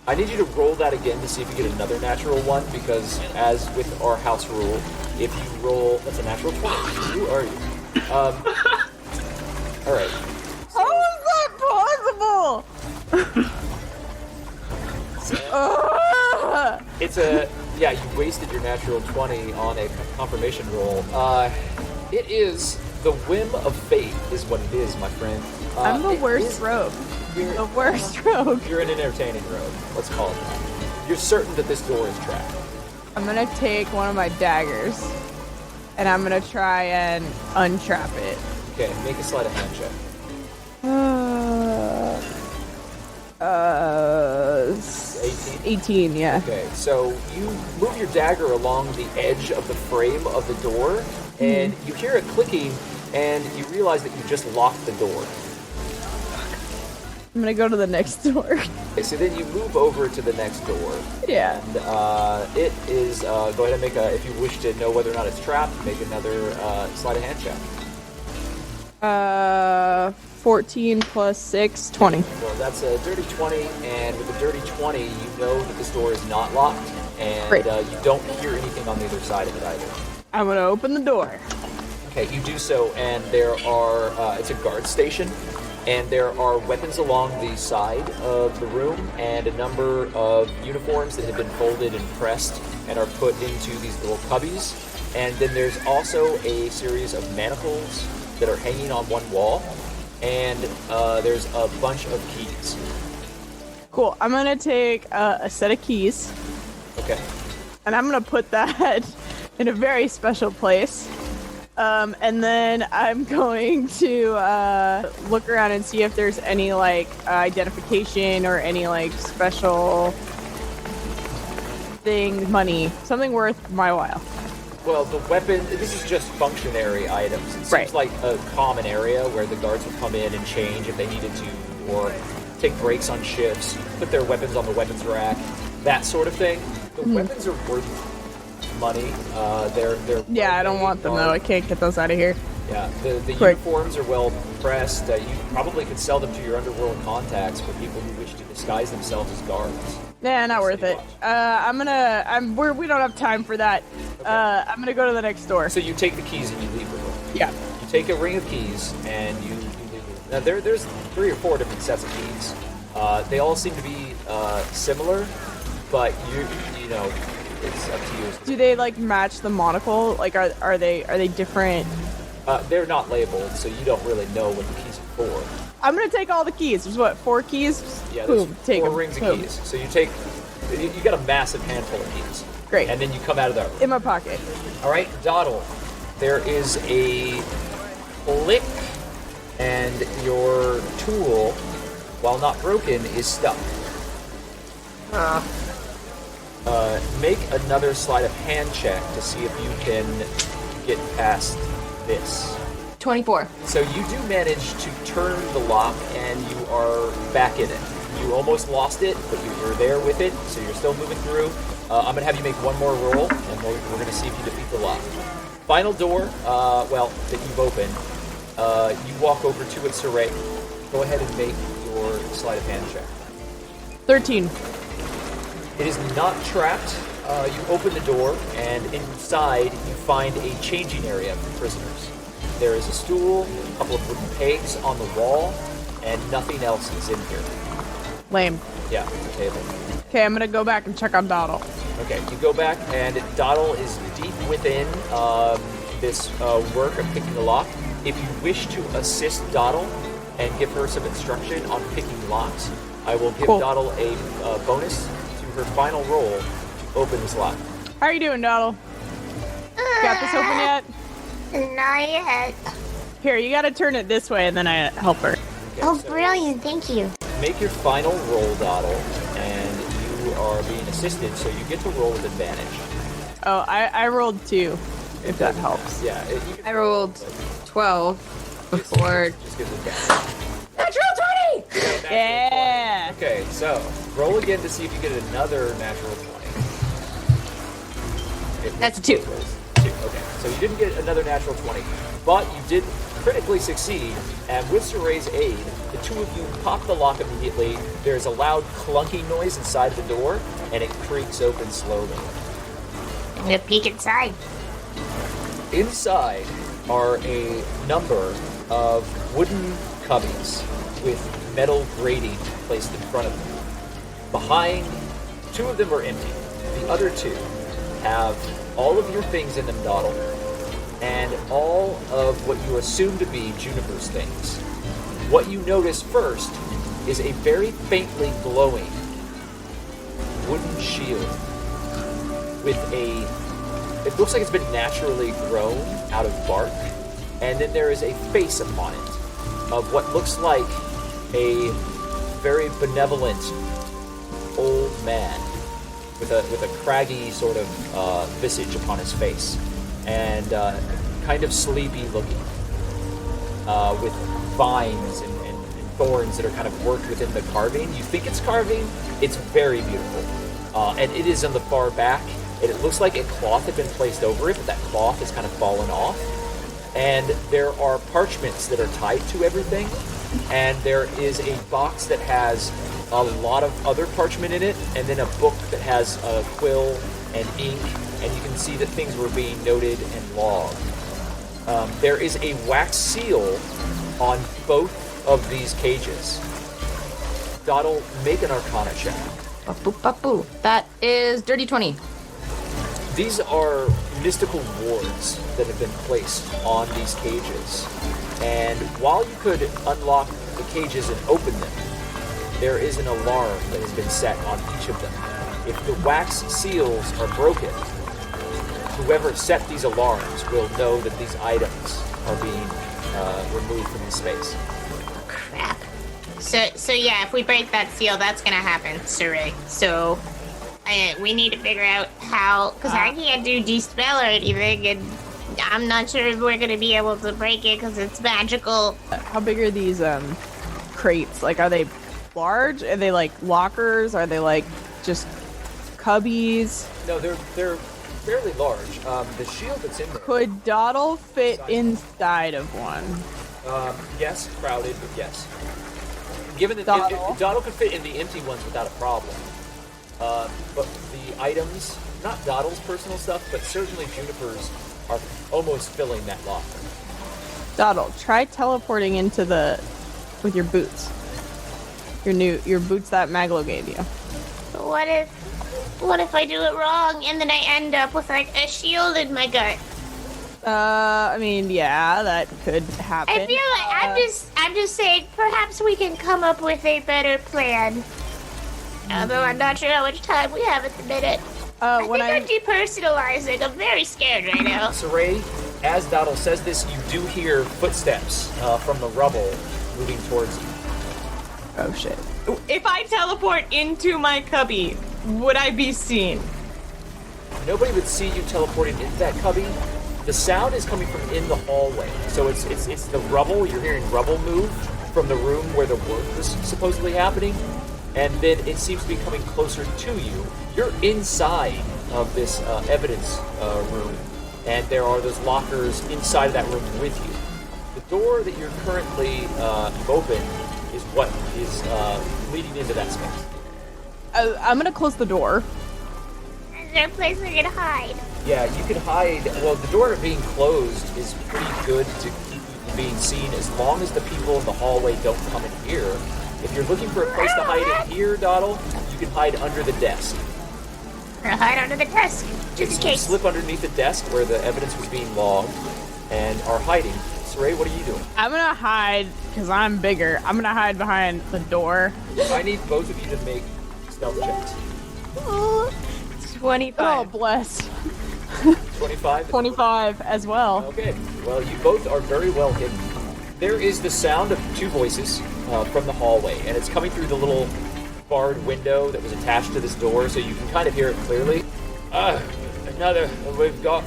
[SPEAKER 10] I need you to roll that again to see if you get another natural 1, because as with our house rule, if you roll, that's a natural 20. Who are you? All right.
[SPEAKER 4] How is that possible?
[SPEAKER 10] It's yeah, you wasted your natural 20 on a confirmation roll. It is the whim of fate is what it is, my friend.
[SPEAKER 4] I'm the worst rogue. The worst rogue.
[SPEAKER 10] You're an entertaining rogue. Let's call it that. You're certain that this door is trapped.
[SPEAKER 4] I'm gonna take one of my daggers, and I'm gonna try and untrap it.
[SPEAKER 10] Okay, make a sleight of hand check.
[SPEAKER 4] 18, yeah.
[SPEAKER 10] Okay, so you move your dagger along the edge of the frame of the door, and you hear it clicking, and you realize that you just locked the door.
[SPEAKER 4] I'm gonna go to the next door.
[SPEAKER 10] Okay, so then you move over to the next door.
[SPEAKER 4] Yeah.
[SPEAKER 10] And it is, go ahead and make a, if you wish to know whether or not it's trapped, make another sleight of hand check.
[SPEAKER 4] 14 plus 6, 20.
[SPEAKER 10] Well, that's a dirty 20, and with a dirty 20, you know that this door is not locked, and you don't hear anything on the other side of it either.
[SPEAKER 4] I'm gonna open the door.
[SPEAKER 10] Okay, you do so, and there are, it's a guard station, and there are weapons along the side of the room, and a number of uniforms that have been folded and pressed and are put into these little cubbies. And then there's also a series of manacles that are hanging on one wall, and there's a bunch of keys.
[SPEAKER 4] Cool. I'm gonna take a set of keys.
[SPEAKER 10] Okay.
[SPEAKER 4] And I'm gonna put that in a very special place. And then I'm going to look around and see if there's any like identification or any like special thing, money, something worth my while.
[SPEAKER 10] Well, the weapon, this is just functionary items. It seems like a common area where the guards would come in and change if they needed to, or take breaks on shifts, put their weapons on the weapons rack, that sort of thing. The weapons are worth money. They're
[SPEAKER 4] yeah, I don't want them though. I can't get those out of here.
[SPEAKER 10] Yeah, the uniforms are well pressed. You probably could sell them to your underworld contacts for people who wish to disguise themselves as guards.
[SPEAKER 4] Yeah, not worth it. We don't have time for that. Okay. I'm gonna go to the next door.
[SPEAKER 10] So you take the keys and you leave the room.
[SPEAKER 4] Yeah.
[SPEAKER 10] You take a ring of keys and you leave the room. Now there's 3 or 4 different sets of keys. They all seem to be similar, but you know, it's up to you.
[SPEAKER 4] Do they like match the monocle? Like are they different?
[SPEAKER 10] They're not labeled, so you don't really know what the keys are for.
[SPEAKER 4] I'm gonna take all the keys. There's what, 4 keys?
[SPEAKER 10] Yeah, there's
[SPEAKER 4] Boom, take
[SPEAKER 10] 4
[SPEAKER 4] them.
[SPEAKER 10] rings of
[SPEAKER 4] Boom.
[SPEAKER 10] keys. So you got a massive handful of keys.
[SPEAKER 4] Great.
[SPEAKER 10] And then you come out of that room.
[SPEAKER 4] In my pocket.
[SPEAKER 10] All right, Doddle. There is a click, and your tool, while not broken, is stuck. Make another sleight of hand check to see if you can get past this.
[SPEAKER 7] 24.
[SPEAKER 10] So you do manage to turn the lock, and you are back in it. You almost lost it, but you're there with it, so you're still moving through. I'm going to have you make one more roll, and we're going to see if you defeat the lock. Final door, that you've opened. You walk over to it, Siraye. Go ahead and make your sleight of hand check.
[SPEAKER 4] 13.
[SPEAKER 10] It is not trapped. You open the door, and inside you find a changing area for prisoners. There is a stool, a couple of wooden pegs on the wall, and nothing else is in here.
[SPEAKER 4] Lame.
[SPEAKER 10] Yeah, the table.
[SPEAKER 4] Okay, I'm gonna go back and check on Doddle.
[SPEAKER 10] Okay, you go back, and Doddle is deep within this work of picking the lock. If you wish to assist Doddle and give her some instruction on picking locks, I will give Doddle a bonus to her final roll to open this lock.
[SPEAKER 4] How are you doing, Doddle? Got this open yet?
[SPEAKER 2] Not yet.
[SPEAKER 4] Here, you gotta turn it this way and then I help her.
[SPEAKER 2] Okay, brilliant, thank you.
[SPEAKER 10] Make your final roll, Doddle, and you are being assisted, so you get to roll with advantage.
[SPEAKER 4] Oh, I rolled 2, if that helps.
[SPEAKER 10] Yeah.
[SPEAKER 7] I rolled 12 before.
[SPEAKER 10] Just gives advantage.
[SPEAKER 7] Natural 20!
[SPEAKER 4] Yeah!
[SPEAKER 10] Okay, so roll again to see if you get another natural 20.
[SPEAKER 7] That's a 2.
[SPEAKER 10] 2. Okay, so you didn't get another natural 20, but you did critically succeed, and with Siraye's aid, the two of you pop the lock immediately. There's a loud clunking noise inside the door, and it creaks open slowly.
[SPEAKER 2] I'm gonna peek inside.
[SPEAKER 10] Inside, are a number of wooden cubbies with metal grating placed in front of them. Behind, 2 of them are empty. The other 2 have all of your things in them, Doddle, and all of what you assume to be Junipers' things. What you notice first is a very faintly glowing wooden shield with it looks like it's been naturally grown out of bark, and then there is a face upon it of what looks like a very benevolent old man with a craggy sort of visage upon his face, and kind of sleepy looking, with vines and thorns that are kind of worked within the carving. You think it's carving. It's very beautiful. And it is on the far back, and it looks like a cloth had been placed over it, but that cloth has kind of fallen off. And there are parchments that are tied to everything, and there is a box that has a lot of other parchment in it, and then a book that has a quill and ink, and you can see that things were being noted and logged. There is a wax seal on both of these cages. Doddle, make an Arcana check.
[SPEAKER 7] Ba-boop. That is dirty 20.
[SPEAKER 10] These are mystical wards that have been placed on these cages. And while you could unlock the cages and open them, there is an alarm that has been set on each of them. If the wax seals are broken, whoever set these alarms will know that these items are being removed from the space.
[SPEAKER 2] Crap. So yeah, if we break that seal, that's gonna happen, Siraye. So we need to figure out how, because I can't do dispel or anything, and I'm not sure if we're gonna be able to break it because it's magical.
[SPEAKER 4] How big are these crates? Like, are they large? Are they like lockers? Are they like just cubbies?
[SPEAKER 10] No, they're fairly large. The shield that's in there.
[SPEAKER 4] Could Doddle fit inside of one?
[SPEAKER 10] Yes, crowded, but yes. Given that Doddle could fit in the empty ones without a problem. But the items, not Doddle's personal stuff, but certainly Junipers, are almost filling that locker.
[SPEAKER 4] Doddle, try teleporting into with your boots. Your boots that Maglo gave you.
[SPEAKER 2] What if I do it wrong and then I end up with like a shield in my gut?
[SPEAKER 4] I mean, yeah, that could happen.
[SPEAKER 2] I feel like I'm just saying perhaps we can come up with a better plan. Although I'm not sure how much time we have at the minute. I think I'm depersonalizing. I'm very scared right now.
[SPEAKER 10] Siraye, as Doddle says this, you do hear footsteps from the rubble moving towards you.
[SPEAKER 4] Oh shit. If I teleport into my cubby, would I be seen?
[SPEAKER 10] Nobody would see you teleporting into that cubby. The sound is coming from in the hallway. So it's the rubble. You're hearing rubble move from the room where the work was supposedly happening. And then it seems to be coming closer to you. You're inside of this evidence room. And there are those lockers inside of that room with you. The door that you're currently open is what is leading into that space.
[SPEAKER 4] I'm gonna close the door.
[SPEAKER 2] Is there a place we can hide?
[SPEAKER 10] Yeah, you can hide. Well, the door being closed is pretty good to keep you being seen as long as the people in the hallway don't come in here. If you're looking for a place to hide in here, Doddle, you can hide under the desk.
[SPEAKER 2] I'll hide under the desk, just in case.
[SPEAKER 10] Slip underneath the desk where the evidence was being logged and are hiding. Siraye, what are you doing?
[SPEAKER 4] I'm gonna hide, because I'm bigger. I'm gonna hide behind the door.
[SPEAKER 10] I need both of you to make stealth checks.
[SPEAKER 4] 25. Oh, bless.
[SPEAKER 10] 25?
[SPEAKER 4] 25 as well.
[SPEAKER 10] Okay. Well, you both are very well hidden. There is the sound of 2 voices from the hallway, and it's coming through the little barred window that was attached to this door, so you can kind of hear it clearly.
[SPEAKER 11] We've got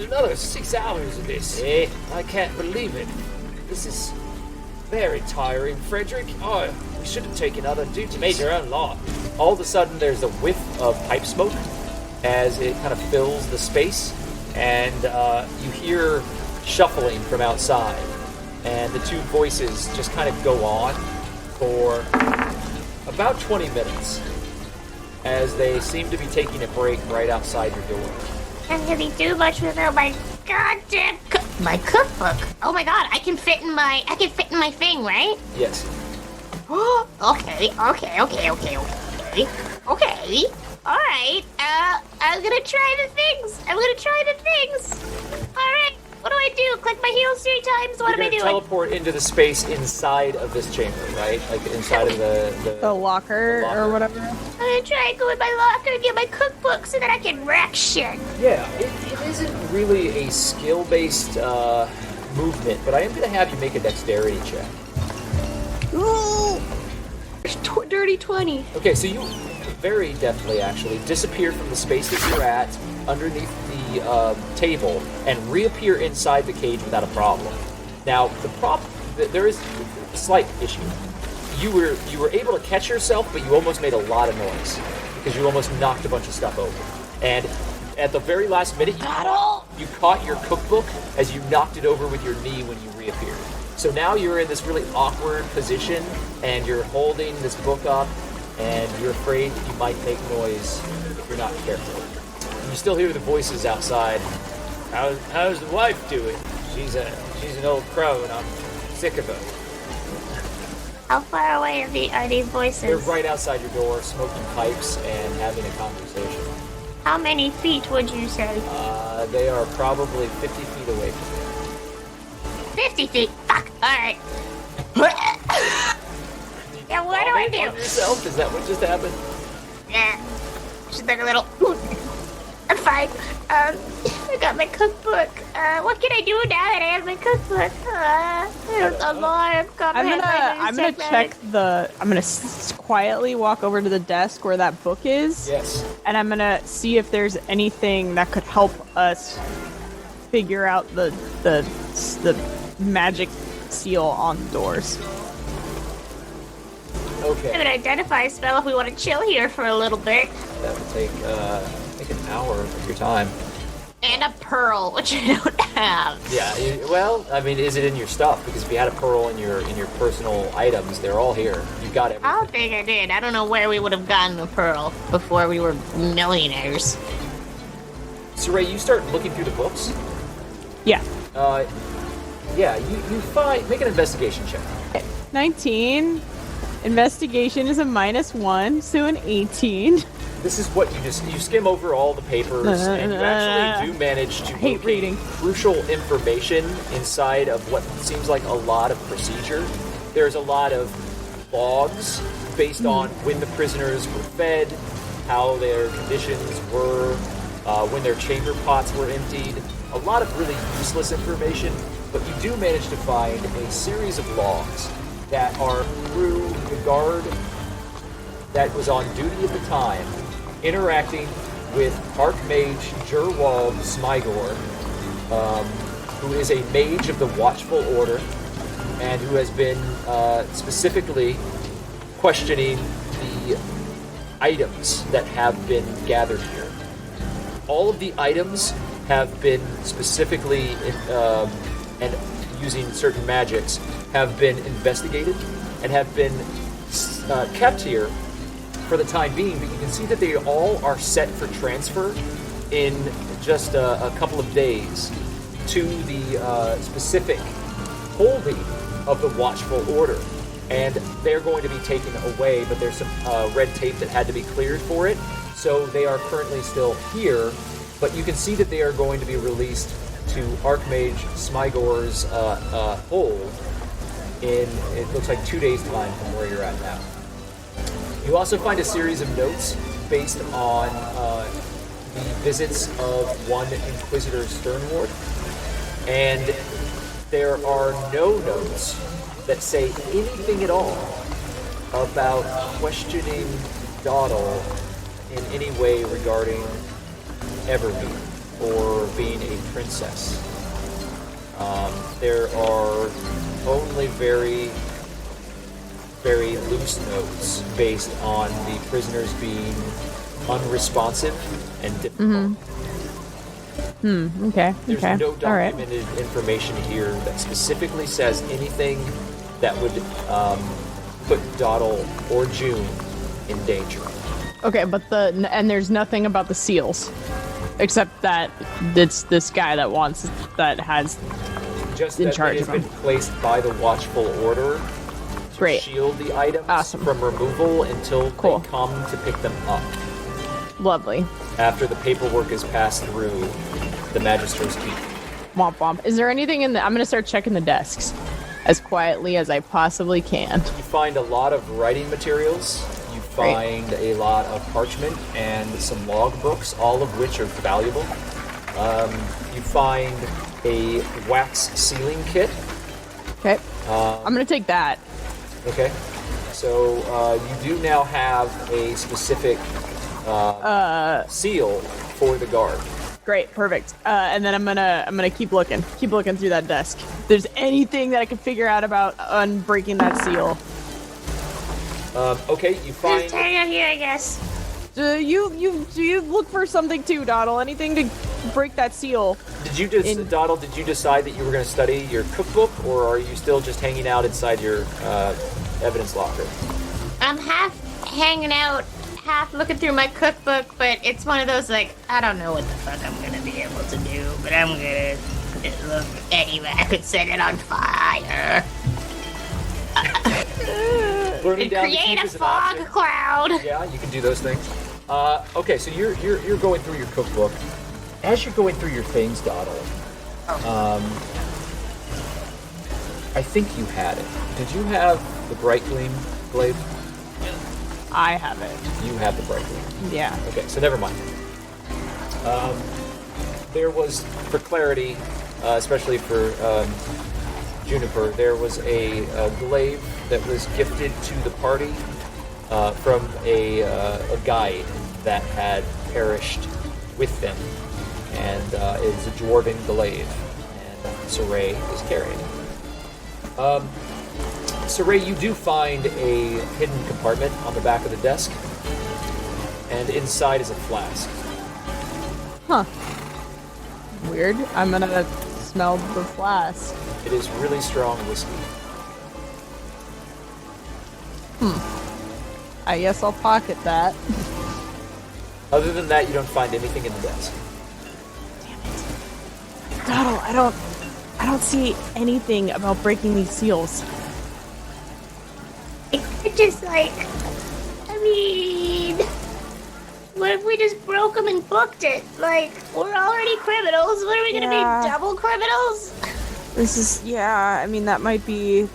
[SPEAKER 11] another 6 hours of this. I can't believe it. This is very tiring, Frederick. Oh, we should have taken other duties. Made your own lot.
[SPEAKER 10] All of a sudden, there's a whiff of pipe smoke as it kind of fills the space, and you hear shuffling from outside. And the 2 voices just kind of go on for about 20 minutes as they seem to be taking a break right outside your door.
[SPEAKER 2] I'm gonna be too much without my goddamn My cookbook. Oh my god, I can fit in my thing, right?
[SPEAKER 10] Yes.
[SPEAKER 2] Okay. Alright. I'm gonna try the things. Alright. What do I do? Click my heels 3 times? What am I doing?
[SPEAKER 10] Teleport into the space inside of this chamber, right? Like inside of
[SPEAKER 4] the locker or whatever.
[SPEAKER 2] I'm gonna try and go in my locker and get my cookbook so that I can wreck shit.
[SPEAKER 10] Yeah, it isn't really a skill-based movement, but I am going to have you make a dexterity check.
[SPEAKER 5] Ooh! Dirty 20.
[SPEAKER 10] Okay, so you very deftly, actually, disappear from the space that you're at underneath the table and reappear inside the cage without a problem. Now, there is a slight issue. You were able to catch yourself, but you almost made a lot of noise because you almost knocked a bunch of stuff over. And at the very last minute, you caught your cookbook as you knocked it over with your knee when you reappeared. So now you're in this really awkward position, and you're holding this book up, and you're afraid that you might make noise if you're not careful. And you still hear the voices outside.
[SPEAKER 11] How's the wife doing? She's an old crow, and I'm sick of her.
[SPEAKER 2] How far away are these voices?
[SPEAKER 10] They're right outside your door, smoking pipes and having a conversation.
[SPEAKER 2] How many feet would you say?
[SPEAKER 10] They are probably 50 feet away from you.
[SPEAKER 2] 50 feet. Fuck. Alright. Yeah, what do I do?
[SPEAKER 10] On yourself? Is that what just happened?
[SPEAKER 2] Yeah. Just like a little... I'm fine. I got my cookbook. What can I do now that I have my cookbook?
[SPEAKER 4] I'm gonna quietly walk over to the desk where that book is.
[SPEAKER 10] Yes.
[SPEAKER 4] And I'm gonna see if there's anything that could help us figure out the magic seal on the doors.
[SPEAKER 10] Okay.
[SPEAKER 2] I would identify a spell if we want to chill here for a little bit.
[SPEAKER 10] That would take an hour of your time.
[SPEAKER 2] And a pearl, which I don't have.
[SPEAKER 10] Yeah, I mean, is it in your stuff? Because if you had a pearl in your personal items, they're all here. You've got everything.
[SPEAKER 2] I don't think I did. I don't know where we would have gotten the pearl before we were millionaires.
[SPEAKER 10] Siraye, you start looking through the books?
[SPEAKER 4] Yeah.
[SPEAKER 10] You find... Make an investigation check.
[SPEAKER 4] 19. Investigation is a -1, so an 18.
[SPEAKER 10] This is what you skim over all the papers, and you actually do manage to
[SPEAKER 4] hate reading
[SPEAKER 10] crucial information inside of what seems like a lot of procedure. There's a lot of logs based on when the prisoners were fed, how their conditions were, when their chamber pots were emptied. A lot of really useless information, but you do manage to find a series of logs that are through the guard that was on duty at the time, interacting with Archmage Jerwald Smygor, who is a mage of the Watchful Order, and who has been specifically questioning the items that have been gathered here. All of the items have been specifically, and using certain magics, have been investigated and have been kept here for the time being, but you can see that they all are set for transfer in just a couple of days to the specific holding of the Watchful Order. And they're going to be taken away, but there's some red tape that had to be cleared for it, so they are currently still here, but you can see that they are going to be released to Archmage Smygor's hold in, it looks like 2 days' time from where you're at now. You also find a series of notes based on the visits of one Inquisitor Sternward, and there are no notes that say anything at all about questioning Doddle in any way regarding Evermead or being a princess. There are only very, very loose notes based on the prisoners being unresponsive and difficult.
[SPEAKER 4] Okay.
[SPEAKER 10] There's no documented information here that specifically says anything that would put Doddle or June in danger.
[SPEAKER 4] Okay, but and there's nothing about the seals. Except that it's this guy that has
[SPEAKER 11] Just
[SPEAKER 4] in
[SPEAKER 11] that
[SPEAKER 4] charge
[SPEAKER 11] it
[SPEAKER 4] of
[SPEAKER 11] has
[SPEAKER 4] him.
[SPEAKER 11] been placed by the Watchful Order to
[SPEAKER 4] Great.
[SPEAKER 11] shield the items
[SPEAKER 4] Awesome.
[SPEAKER 11] from removal until
[SPEAKER 4] Cool.
[SPEAKER 11] they come to pick them up.
[SPEAKER 4] Lovely.
[SPEAKER 11] After the paperwork is passed through the Magister's Keep.
[SPEAKER 4] Womp womp. Is there anything in the... I'm going to start checking the desks as quietly as I possibly can.
[SPEAKER 11] You find a lot of writing materials. You find a lot of parchment and some log books, all of which are valuable. You find a wax sealing kit.
[SPEAKER 4] Okay. I'm going to take that.
[SPEAKER 11] Okay. So you do now have a specific seal for the guard.
[SPEAKER 4] Great, perfect. And then I'm gonna keep looking through that desk. If there's anything that I can figure out about unbreaking that seal.
[SPEAKER 11] Okay, you find.
[SPEAKER 2] Just hang out here, I guess.
[SPEAKER 4] Do you look for something too, Doddle? Anything to break that seal?
[SPEAKER 11] Did you Doddle? Did you decide that you were going to study your cookbook, or are you still just hanging out inside your evidence locker?
[SPEAKER 2] I'm half hanging out, half looking through my cookbook, but it's one of those, like, I don't know what the fuck I'm gonna be able to do, but I'm gonna look anyway. I could set it on fire.
[SPEAKER 11] Burning down the
[SPEAKER 2] Create
[SPEAKER 11] keep
[SPEAKER 2] a
[SPEAKER 11] is an
[SPEAKER 2] fog
[SPEAKER 11] option.
[SPEAKER 2] cloud.
[SPEAKER 11] Yeah, you can do those things. Okay, so you're going through your cookbook. As you're going through your things, Doddle, I think you had it. Did you have the Bright Gleam glaive?
[SPEAKER 4] I have it.
[SPEAKER 11] You have the Bright Gleam.
[SPEAKER 4] Yeah.
[SPEAKER 11] Okay, so never mind. There was, for clarity, especially for Juniper, there was a glaive that was gifted to the party from a guide that had perished with them, and is a dwarven glaive, and Siraye is carrying it. Siraye, you do find a hidden compartment on the back of the desk, and inside is a flask.
[SPEAKER 4] Huh. Weird. I'm gonna smell the flask.
[SPEAKER 11] It is really strong whiskey.
[SPEAKER 4] I guess I'll pocket that.
[SPEAKER 11] Other than that, you don't find anything in the desk.
[SPEAKER 4] Doddle, I don't see anything about breaking these seals.
[SPEAKER 2] It's just like, I mean, what if we just broke them and booked it? Like, we're already criminals. What are we gonna be, double criminals?
[SPEAKER 4] This is, yeah, I mean, that might be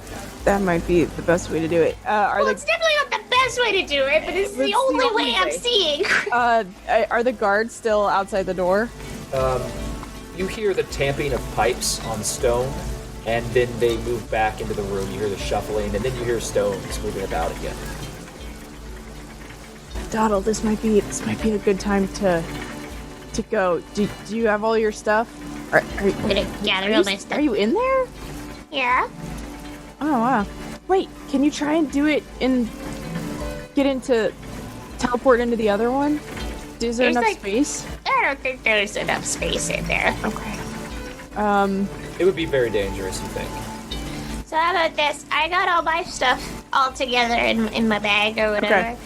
[SPEAKER 4] the best way to do it.
[SPEAKER 2] It's definitely not the best way to do it, but it's the only way I'm seeing.
[SPEAKER 4] Are the guards still outside the door?
[SPEAKER 11] You hear the tamping of pipes on stone, and then they move back into the room. You hear the shuffling, and then you hear stones moving about again.
[SPEAKER 4] Doddle, this might be a good time to go. Do you have all your stuff?
[SPEAKER 2] I'm gonna gather all my stuff.
[SPEAKER 4] Are you in there?
[SPEAKER 2] Yeah.
[SPEAKER 4] Oh wow. Wait, can you try and do it teleport into the other one? Is there enough space?
[SPEAKER 2] I don't think there's enough space in there.
[SPEAKER 4] Okay.
[SPEAKER 11] It would be very dangerous, you think.
[SPEAKER 2] So how about this? I got all my stuff all together in my bag or whatever.
[SPEAKER 4] Okay.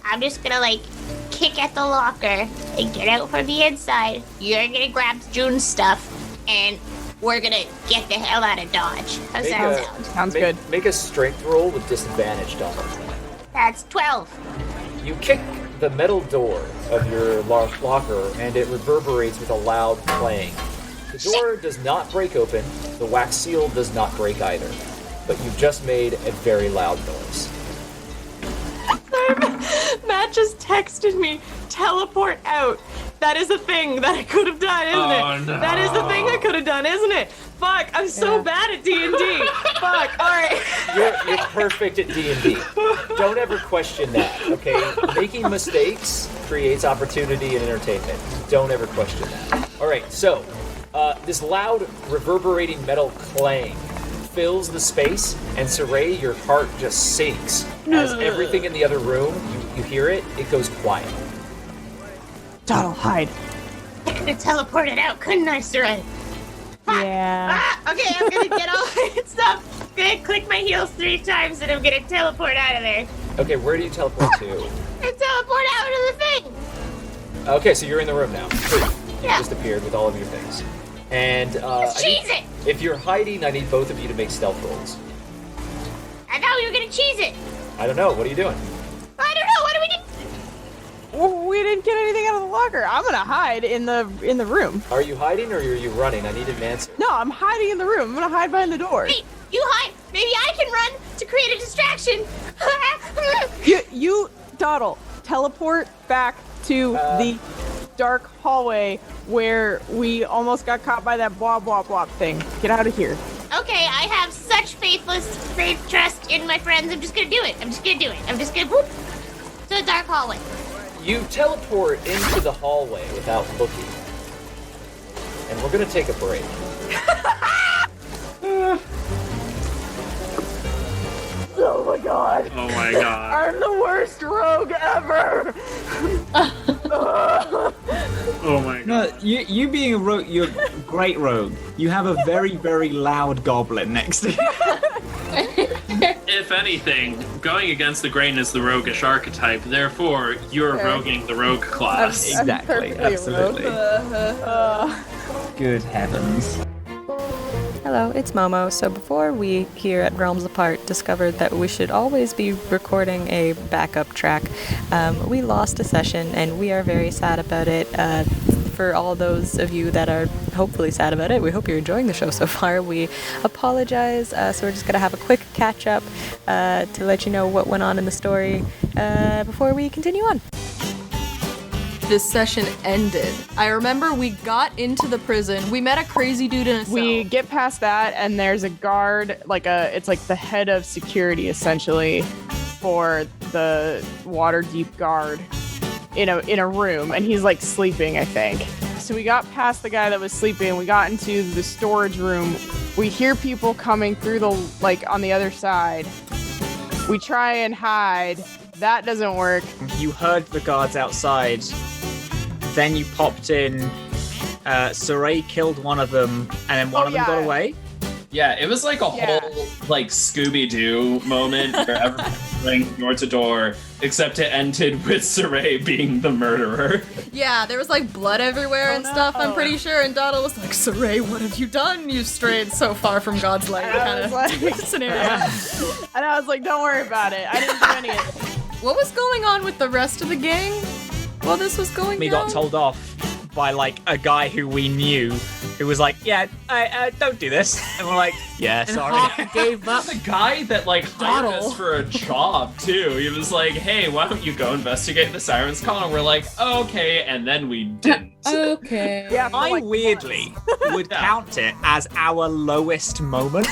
[SPEAKER 2] I'm just gonna like kick at the locker and get out from the inside. You're gonna grab June's stuff and we're gonna get the hell out of Dodge. How's that sound?
[SPEAKER 4] Sounds good.
[SPEAKER 11] Make a strength roll with disadvantage, Donald.
[SPEAKER 2] That's 12.
[SPEAKER 11] You kick the metal door of your locker, and it reverberates with a loud clang. The door does not break open. The wax seal does not break either. But you've just made a very loud noise.
[SPEAKER 4] Matt just texted me, teleport out. That is a thing that I could have done, isn't it?
[SPEAKER 3] No.
[SPEAKER 4] That is the thing I could have done, isn't it? Fuck, I'm so bad at D&D. Fuck, alright.
[SPEAKER 11] You're perfect at D&D. Don't ever question that, okay? Making mistakes creates opportunity and entertainment. Don't ever question that. Alright, so, this loud, reverberating metal clang fills the space, and Siraye, your heart just sinks. As everything in the other room, you hear it, it goes quiet.
[SPEAKER 4] Doddle, hide.
[SPEAKER 2] I could have teleported out, couldn't I, Siraye?
[SPEAKER 4] Yeah.
[SPEAKER 2] Okay, I'm gonna get all my stuff. I'm gonna click my heels 3 times and I'm gonna teleport out of there.
[SPEAKER 11] Okay, where do you teleport to?
[SPEAKER 2] And teleport out of the thing.
[SPEAKER 11] Okay, so you're in the room now. Sweet. You
[SPEAKER 2] Yeah.
[SPEAKER 11] just appeared with all of your things. And
[SPEAKER 2] Let's cheese it!
[SPEAKER 11] if you're hiding, I need both of you to make stealth rolls.
[SPEAKER 2] I thought we were gonna cheese it!
[SPEAKER 11] I don't know. What are you doing?
[SPEAKER 2] I don't know, what do we do?
[SPEAKER 4] Well, we didn't get anything out of the locker. I'm gonna hide in the room.
[SPEAKER 11] Are you hiding or are you running? I need an answer.
[SPEAKER 4] No, I'm hiding in the room. I'm gonna hide behind the door.
[SPEAKER 2] Wait, you hide! Maybe I can run to create a distraction!
[SPEAKER 4] You, Doddle, teleport back to the dark hallway where we almost got caught by that blah blah blah thing. Get out of here.
[SPEAKER 2] Okay, I have such faith trust in my friends. I'm just gonna do it. I'm just gonna whoop to the dark hallway.
[SPEAKER 11] You teleport into the hallway without looking. And we're gonna take a break.
[SPEAKER 4] Oh my god.
[SPEAKER 3] Oh my god.
[SPEAKER 4] I'm the worst rogue ever.
[SPEAKER 3] Oh my god.
[SPEAKER 8] No, you being a rogue, you're a great rogue. You have a very, very loud goblin next to you.
[SPEAKER 3] If anything, going against the grain is the roguish archetype, therefore, you're roguing the rogue class.
[SPEAKER 8] Exactly, absolutely. Good heavens.
[SPEAKER 12] Hello, it's Momo. So before we here at Realms Apart discovered that we should always be recording a backup track, we lost a session and we are very sad about it. For all those of you that are hopefully sad about it, we hope you're enjoying the show so far. We apologize, so we're just going to have a quick catch up to let you know what went on in the story before we continue on.
[SPEAKER 7] This session ended. I remember we got into the prison. We met a crazy dude in a cell.
[SPEAKER 4] We get past that, and there's a guard, it's like the head of security essentially for the Waterdeep guard in a room, and he's like sleeping, I think. So we got past the guy that was sleeping. We got into the storage room. We hear people coming through on the other side. We try and hide. That doesn't work.
[SPEAKER 8] You heard the guards outside. Then you popped in. Siraye killed one of them, and then one of them got away.
[SPEAKER 3] Yeah, it was like a whole Scooby-Doo moment where everyone was running door to door, except it ended with Siraye being the murderer.
[SPEAKER 7] Yeah, there was blood everywhere and stuff, I'm pretty sure, and Doddle was like, Siraye, what have you done? You've strayed so far from God's light kind of scenario.
[SPEAKER 4] And I was like, don't worry about it. I didn't do any of it.
[SPEAKER 7] What was going on with the rest of the gang while this was going
[SPEAKER 8] We
[SPEAKER 7] down?
[SPEAKER 8] got told off by a guy who we knew, who was like, "Yeah, don't do this," and we're like, "Yeah,
[SPEAKER 9] And
[SPEAKER 8] sorry."
[SPEAKER 9] Hawke gave up.
[SPEAKER 3] The guy that hired us for a job too. He was like, "Hey, why don't you go investigate the Sirens Call?" And we're like, "Okay," and then we didn't.
[SPEAKER 9] Okay.
[SPEAKER 4] Yeah,
[SPEAKER 8] I weirdly would count it as our lowest moment.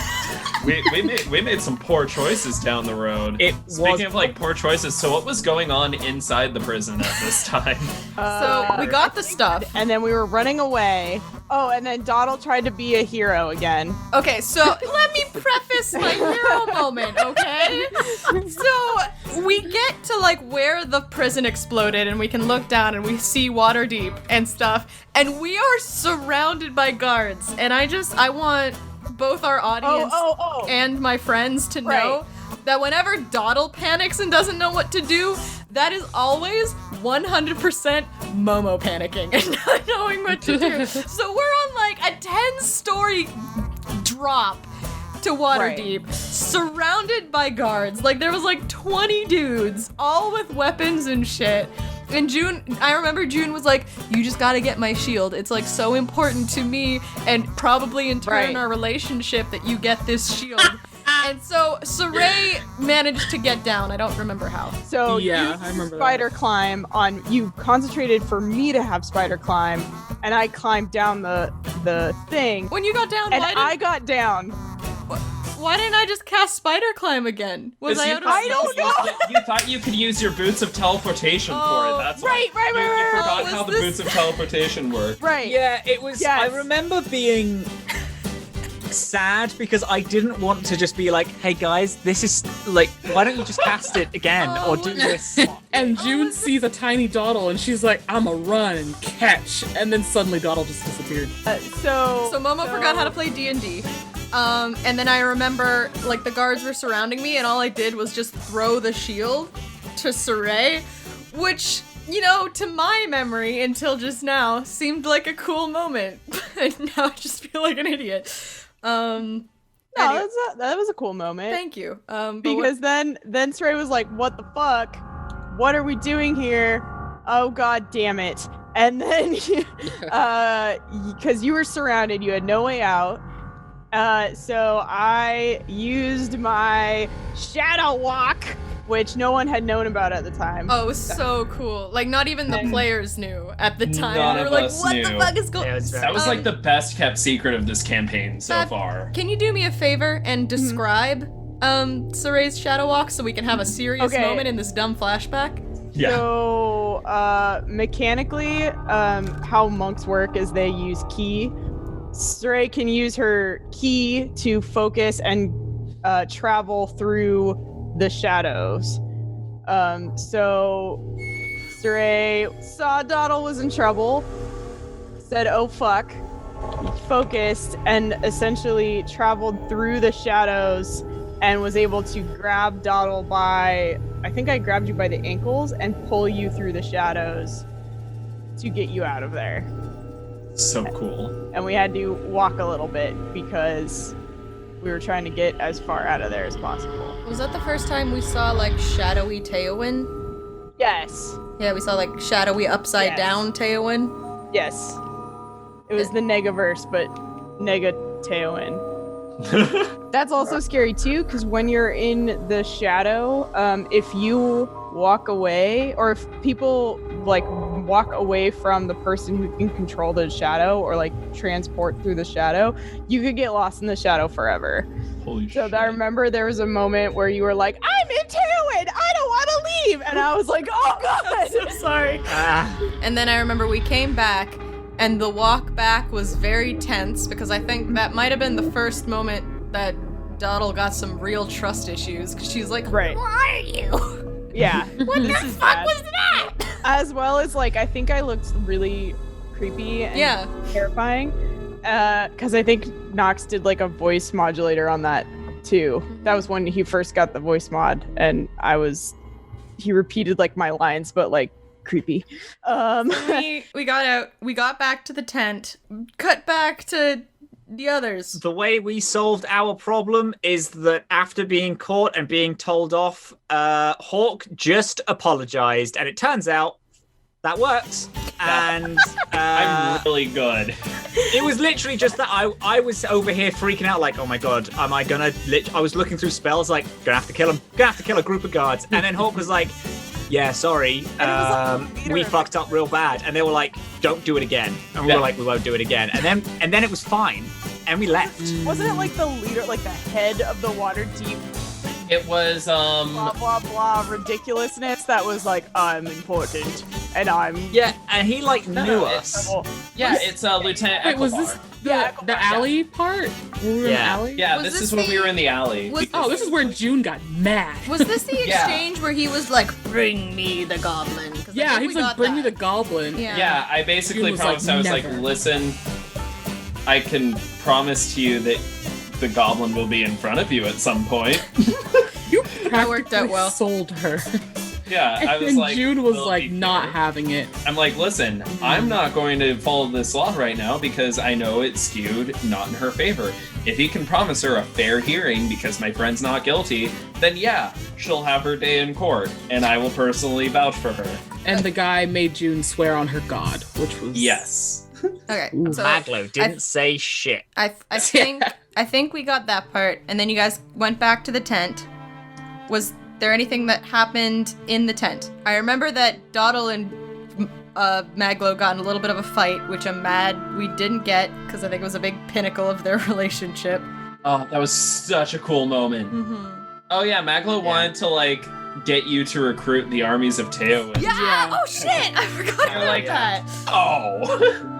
[SPEAKER 3] We made some poor choices down the road. Speaking of poor choices, so what was going on inside the prison at this time?
[SPEAKER 7] So we got the stuff.
[SPEAKER 4] And then we were running away. Oh, and then Doddle tried to be a hero again.
[SPEAKER 7] Okay, so let me preface my hero moment, okay? So we get to where the prison exploded and we can look down and we see Waterdeep and stuff, and we are surrounded by guards, and I want both our audience and my friends to know that whenever Doddle panics and doesn't know what to do, that is always 100% Momo panicking and not knowing what to do. So we're on a 10-story drop to Waterdeep, surrounded by guards. There was 20 dudes, all with weapons and shit. And I remember June was like, you just gotta get my shield. It's so important to me and probably in turn our relationship that you get this shield. And so Siraye managed to get down. I don't remember how.
[SPEAKER 4] So
[SPEAKER 9] yeah,
[SPEAKER 4] you
[SPEAKER 9] I remember
[SPEAKER 4] spider climb on. You concentrated for me to have spider climb, and I climbed down the thing.
[SPEAKER 7] When you got down,
[SPEAKER 4] and I got down.
[SPEAKER 7] Why didn't I just cast spider climb again? Was I out of?
[SPEAKER 4] I don't know.
[SPEAKER 3] You thought you could use your boots of teleportation for it. That's
[SPEAKER 4] right.
[SPEAKER 3] You forgot how the boots of teleportation work.
[SPEAKER 4] Right.
[SPEAKER 8] Yeah, it was.
[SPEAKER 4] Yes.
[SPEAKER 8] I remember being sad because I didn't want to just be like, "Hey guys, this is why don't you just cast it again or do this?"
[SPEAKER 9] And June sees a tiny Doddle and she's like, "I'ma run and catch," and then suddenly Doddle just disappeared.
[SPEAKER 7] So Momo forgot how to play D&D. And then I remember, the guards were surrounding me, and all I did was just throw the shield to Siraye, which to my memory until just now, seemed like a cool moment. But now I just feel like an idiot.
[SPEAKER 4] No, that was a cool moment.
[SPEAKER 7] Thank you.
[SPEAKER 4] Because then Siraye was like, "What the fuck? What are we doing here? Oh god damn it!" And then, because you were surrounded, you had no way out. So I used my shadow walk, which no one had known about at the time.
[SPEAKER 7] Oh, it was so cool. Like, not even the players knew at the time.
[SPEAKER 3] None
[SPEAKER 7] We were
[SPEAKER 3] of
[SPEAKER 7] like,
[SPEAKER 3] us
[SPEAKER 7] what
[SPEAKER 3] knew.
[SPEAKER 7] the fuck is going on?
[SPEAKER 3] That was like the best kept secret of this campaign so far.
[SPEAKER 7] Can you do me a favor and describe Siraye's shadow walk so we can have a serious moment in this dumb flashback?
[SPEAKER 3] Yeah.
[SPEAKER 4] So, mechanically, how monks work is they use ki. Siraye can use her ki to focus and travel through the shadows. So Siraye saw Doddle was in trouble, said, "Oh fuck," focused, and essentially traveled through the shadows and was able to grab Doddle by, I think I grabbed you by the ankles and pull you through the shadows to get you out of there.
[SPEAKER 3] So cool.
[SPEAKER 4] And we had to walk a little bit because we were trying to get as far out of there as possible.
[SPEAKER 7] Was that the first time we saw, like, shadowy Teowin?
[SPEAKER 4] Yes.
[SPEAKER 7] Yeah, we saw, like, shadowy upside down Teowin?
[SPEAKER 4] Yes. It was the Negaverse, but Nega Teowin. That's also scary too, because when you're in the shadow, if you walk away, or if people like walk away from the person who can control the shadow or like transport through the shadow, you could get lost in the shadow forever.
[SPEAKER 3] Holy
[SPEAKER 4] shit. I remember there was a moment where you were like, "I'm in Teowin, I don't want to leave," and I was like, "Oh god."
[SPEAKER 7] I'm so sorry. And then I remember we came back and the walk back was very tense because I think that might have been the first moment that Doddle got some real trust issues because she's like,
[SPEAKER 4] Right.
[SPEAKER 7] "Who are you?"
[SPEAKER 4] Yeah.
[SPEAKER 7] What the fuck was that?
[SPEAKER 4] As well as like, I think I looked really creepy and terrifying. Because I think Nox did like a voice modulator on that too. That was when he first got the voice mod, and he repeated like my lines, but like creepy.
[SPEAKER 7] We got out. We got back to the tent. Cut back to the others.
[SPEAKER 8] The way we solved our problem is that after being caught and being told off, Hawke just apologized, and it turns out that works. And
[SPEAKER 3] I'm really good.
[SPEAKER 8] It was literally just that I was over here freaking out, like, oh my god, am I gonna? I was looking through spells, like, gonna have to kill him, gonna have to kill a group of guards, and then Hawke was like, yeah, sorry, we fucked up real bad, and they were like, don't do it again, and we were like, we won't do it again, and then it was fine, and we left.
[SPEAKER 4] Wasn't it like the leader, like the head of the Waterdeep?
[SPEAKER 3] It was
[SPEAKER 4] blah blah blah ridiculousness that was like, I'm important and I'm
[SPEAKER 8] and he like knew us.
[SPEAKER 3] It's Lieutenant
[SPEAKER 9] Wait, was this the alley part? Were we in the alley?
[SPEAKER 3] Yeah,
[SPEAKER 7] Was
[SPEAKER 3] this
[SPEAKER 7] this
[SPEAKER 3] is when we were in the alley.
[SPEAKER 9] This is where June got mad.
[SPEAKER 7] Was this the exchange where he was like, "Bring me the goblin"?
[SPEAKER 9] Yeah, he was like, "Bring me the goblin."
[SPEAKER 7] Yeah.
[SPEAKER 3] I basically
[SPEAKER 9] June was
[SPEAKER 3] promised.
[SPEAKER 9] like,
[SPEAKER 3] I was like,
[SPEAKER 9] "Never."
[SPEAKER 3] listen, I can promise to you that the goblin will be in front of you at some point.
[SPEAKER 9] You
[SPEAKER 7] That worked out well.
[SPEAKER 9] Sold her.
[SPEAKER 3] Yeah,
[SPEAKER 9] And
[SPEAKER 3] I was
[SPEAKER 9] then
[SPEAKER 3] like,
[SPEAKER 9] June was
[SPEAKER 3] "We'll
[SPEAKER 9] like
[SPEAKER 3] be
[SPEAKER 9] not
[SPEAKER 3] fair."
[SPEAKER 9] having it.
[SPEAKER 3] I'm like, listen, I'm not going to follow this law right now because I know it's skewed not in her favor. If he can promise her a fair hearing because my friend's not guilty, then yeah, she'll have her day in court, and I will personally vouch for her.
[SPEAKER 9] And the guy made June swear on her god, which was
[SPEAKER 3] Yes.
[SPEAKER 7] Okay, so
[SPEAKER 8] Maglo didn't say shit.
[SPEAKER 7] I think we got that part, and then you guys went back to the tent. Was there anything that happened in the tent? I remember that Doddle and Maglo got in a little bit of a fight, which I'm mad we didn't get, because I think it was a big pinnacle of their relationship.
[SPEAKER 3] Oh, that was such a cool moment. Oh yeah, Maglo wanted to like get you to recruit the armies of Teowin.
[SPEAKER 7] Yeah! Oh shit! I forgot about that.
[SPEAKER 3] Oh.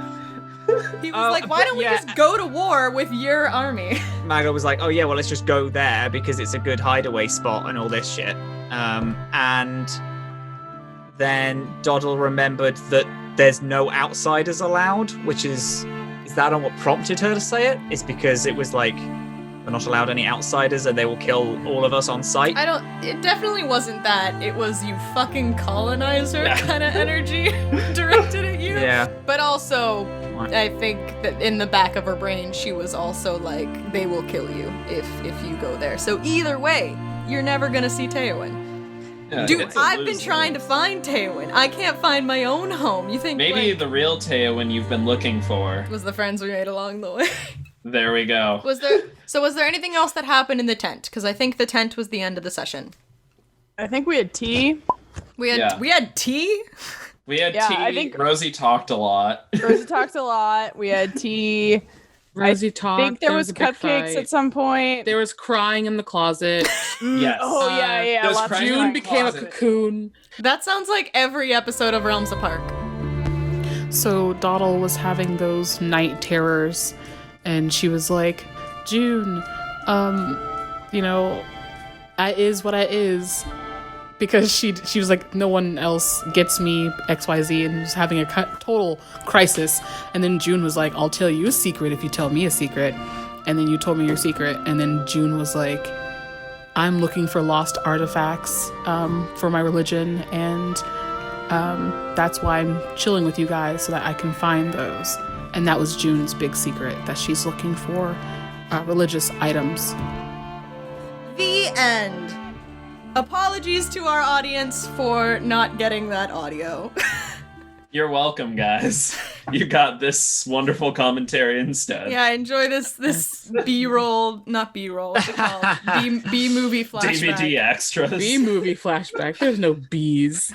[SPEAKER 7] He was like, why don't we just go to war with your army?
[SPEAKER 8] Maglo was like, oh yeah, well, let's just go there because it's a good hideaway spot and all this shit. And then Doddle remembered that there's no outsiders allowed, which is that on what prompted her to say it? It's because it was like,
[SPEAKER 13] We're not allowed any outsiders, and they will kill all of us on sight.
[SPEAKER 7] It definitely wasn't that. It was you fucking colonizer kind of energy directed at you.
[SPEAKER 13] Yeah.
[SPEAKER 7] But also, I think that in the back of her brain, she was also like, they will kill you if you go there. So either way, you're never gonna see Teowin.
[SPEAKER 3] Yeah,
[SPEAKER 7] Dude, I've been trying to find Teowin. I can't find my own home. You think
[SPEAKER 3] maybe the real Teowin you've been looking for
[SPEAKER 7] was the friends we made along the way?
[SPEAKER 3] There we go.
[SPEAKER 7] Was there anything else that happened in the tent? Because I think the tent was the end of the session.
[SPEAKER 4] I think we had tea.
[SPEAKER 7] We had tea?
[SPEAKER 3] We had
[SPEAKER 4] Yeah,
[SPEAKER 3] tea.
[SPEAKER 4] I think-
[SPEAKER 3] Rosie talked a lot.
[SPEAKER 4] Rosie talked a lot. We had tea.
[SPEAKER 9] Rosie talked.
[SPEAKER 4] I think there was
[SPEAKER 9] a big
[SPEAKER 4] cupcakes
[SPEAKER 9] fight.
[SPEAKER 4] at some point.
[SPEAKER 9] There was crying in the closet.
[SPEAKER 3] Yes.
[SPEAKER 4] Oh, yeah.
[SPEAKER 3] Those
[SPEAKER 4] lots of
[SPEAKER 3] crying
[SPEAKER 9] June
[SPEAKER 4] crying.
[SPEAKER 9] became a
[SPEAKER 3] closet.
[SPEAKER 9] cocoon.
[SPEAKER 7] That sounds like every episode of Realms Apart.
[SPEAKER 9] So Doddle was having those night terrors, and she was like, June, I is what I is. Because she was like, no one else gets me, XYZ, and was having a total crisis. And then June was like, I'll tell you a secret if you tell me a secret. And then you told me your secret. And then June was like, I'm looking for lost artifacts for my religion, and that's why I'm chilling with you guys, so that I can find those. And that was June's big secret, that she's looking for religious items.
[SPEAKER 7] The end. Apologies to our audience for not getting that audio.
[SPEAKER 3] You're welcome, guys. You got this wonderful commentary instead.
[SPEAKER 7] Yeah, enjoy this B-roll, not B-roll, what's it called? B-movie flashback.
[SPEAKER 3] DVD extras.
[SPEAKER 9] B-movie flashback. There's no bees.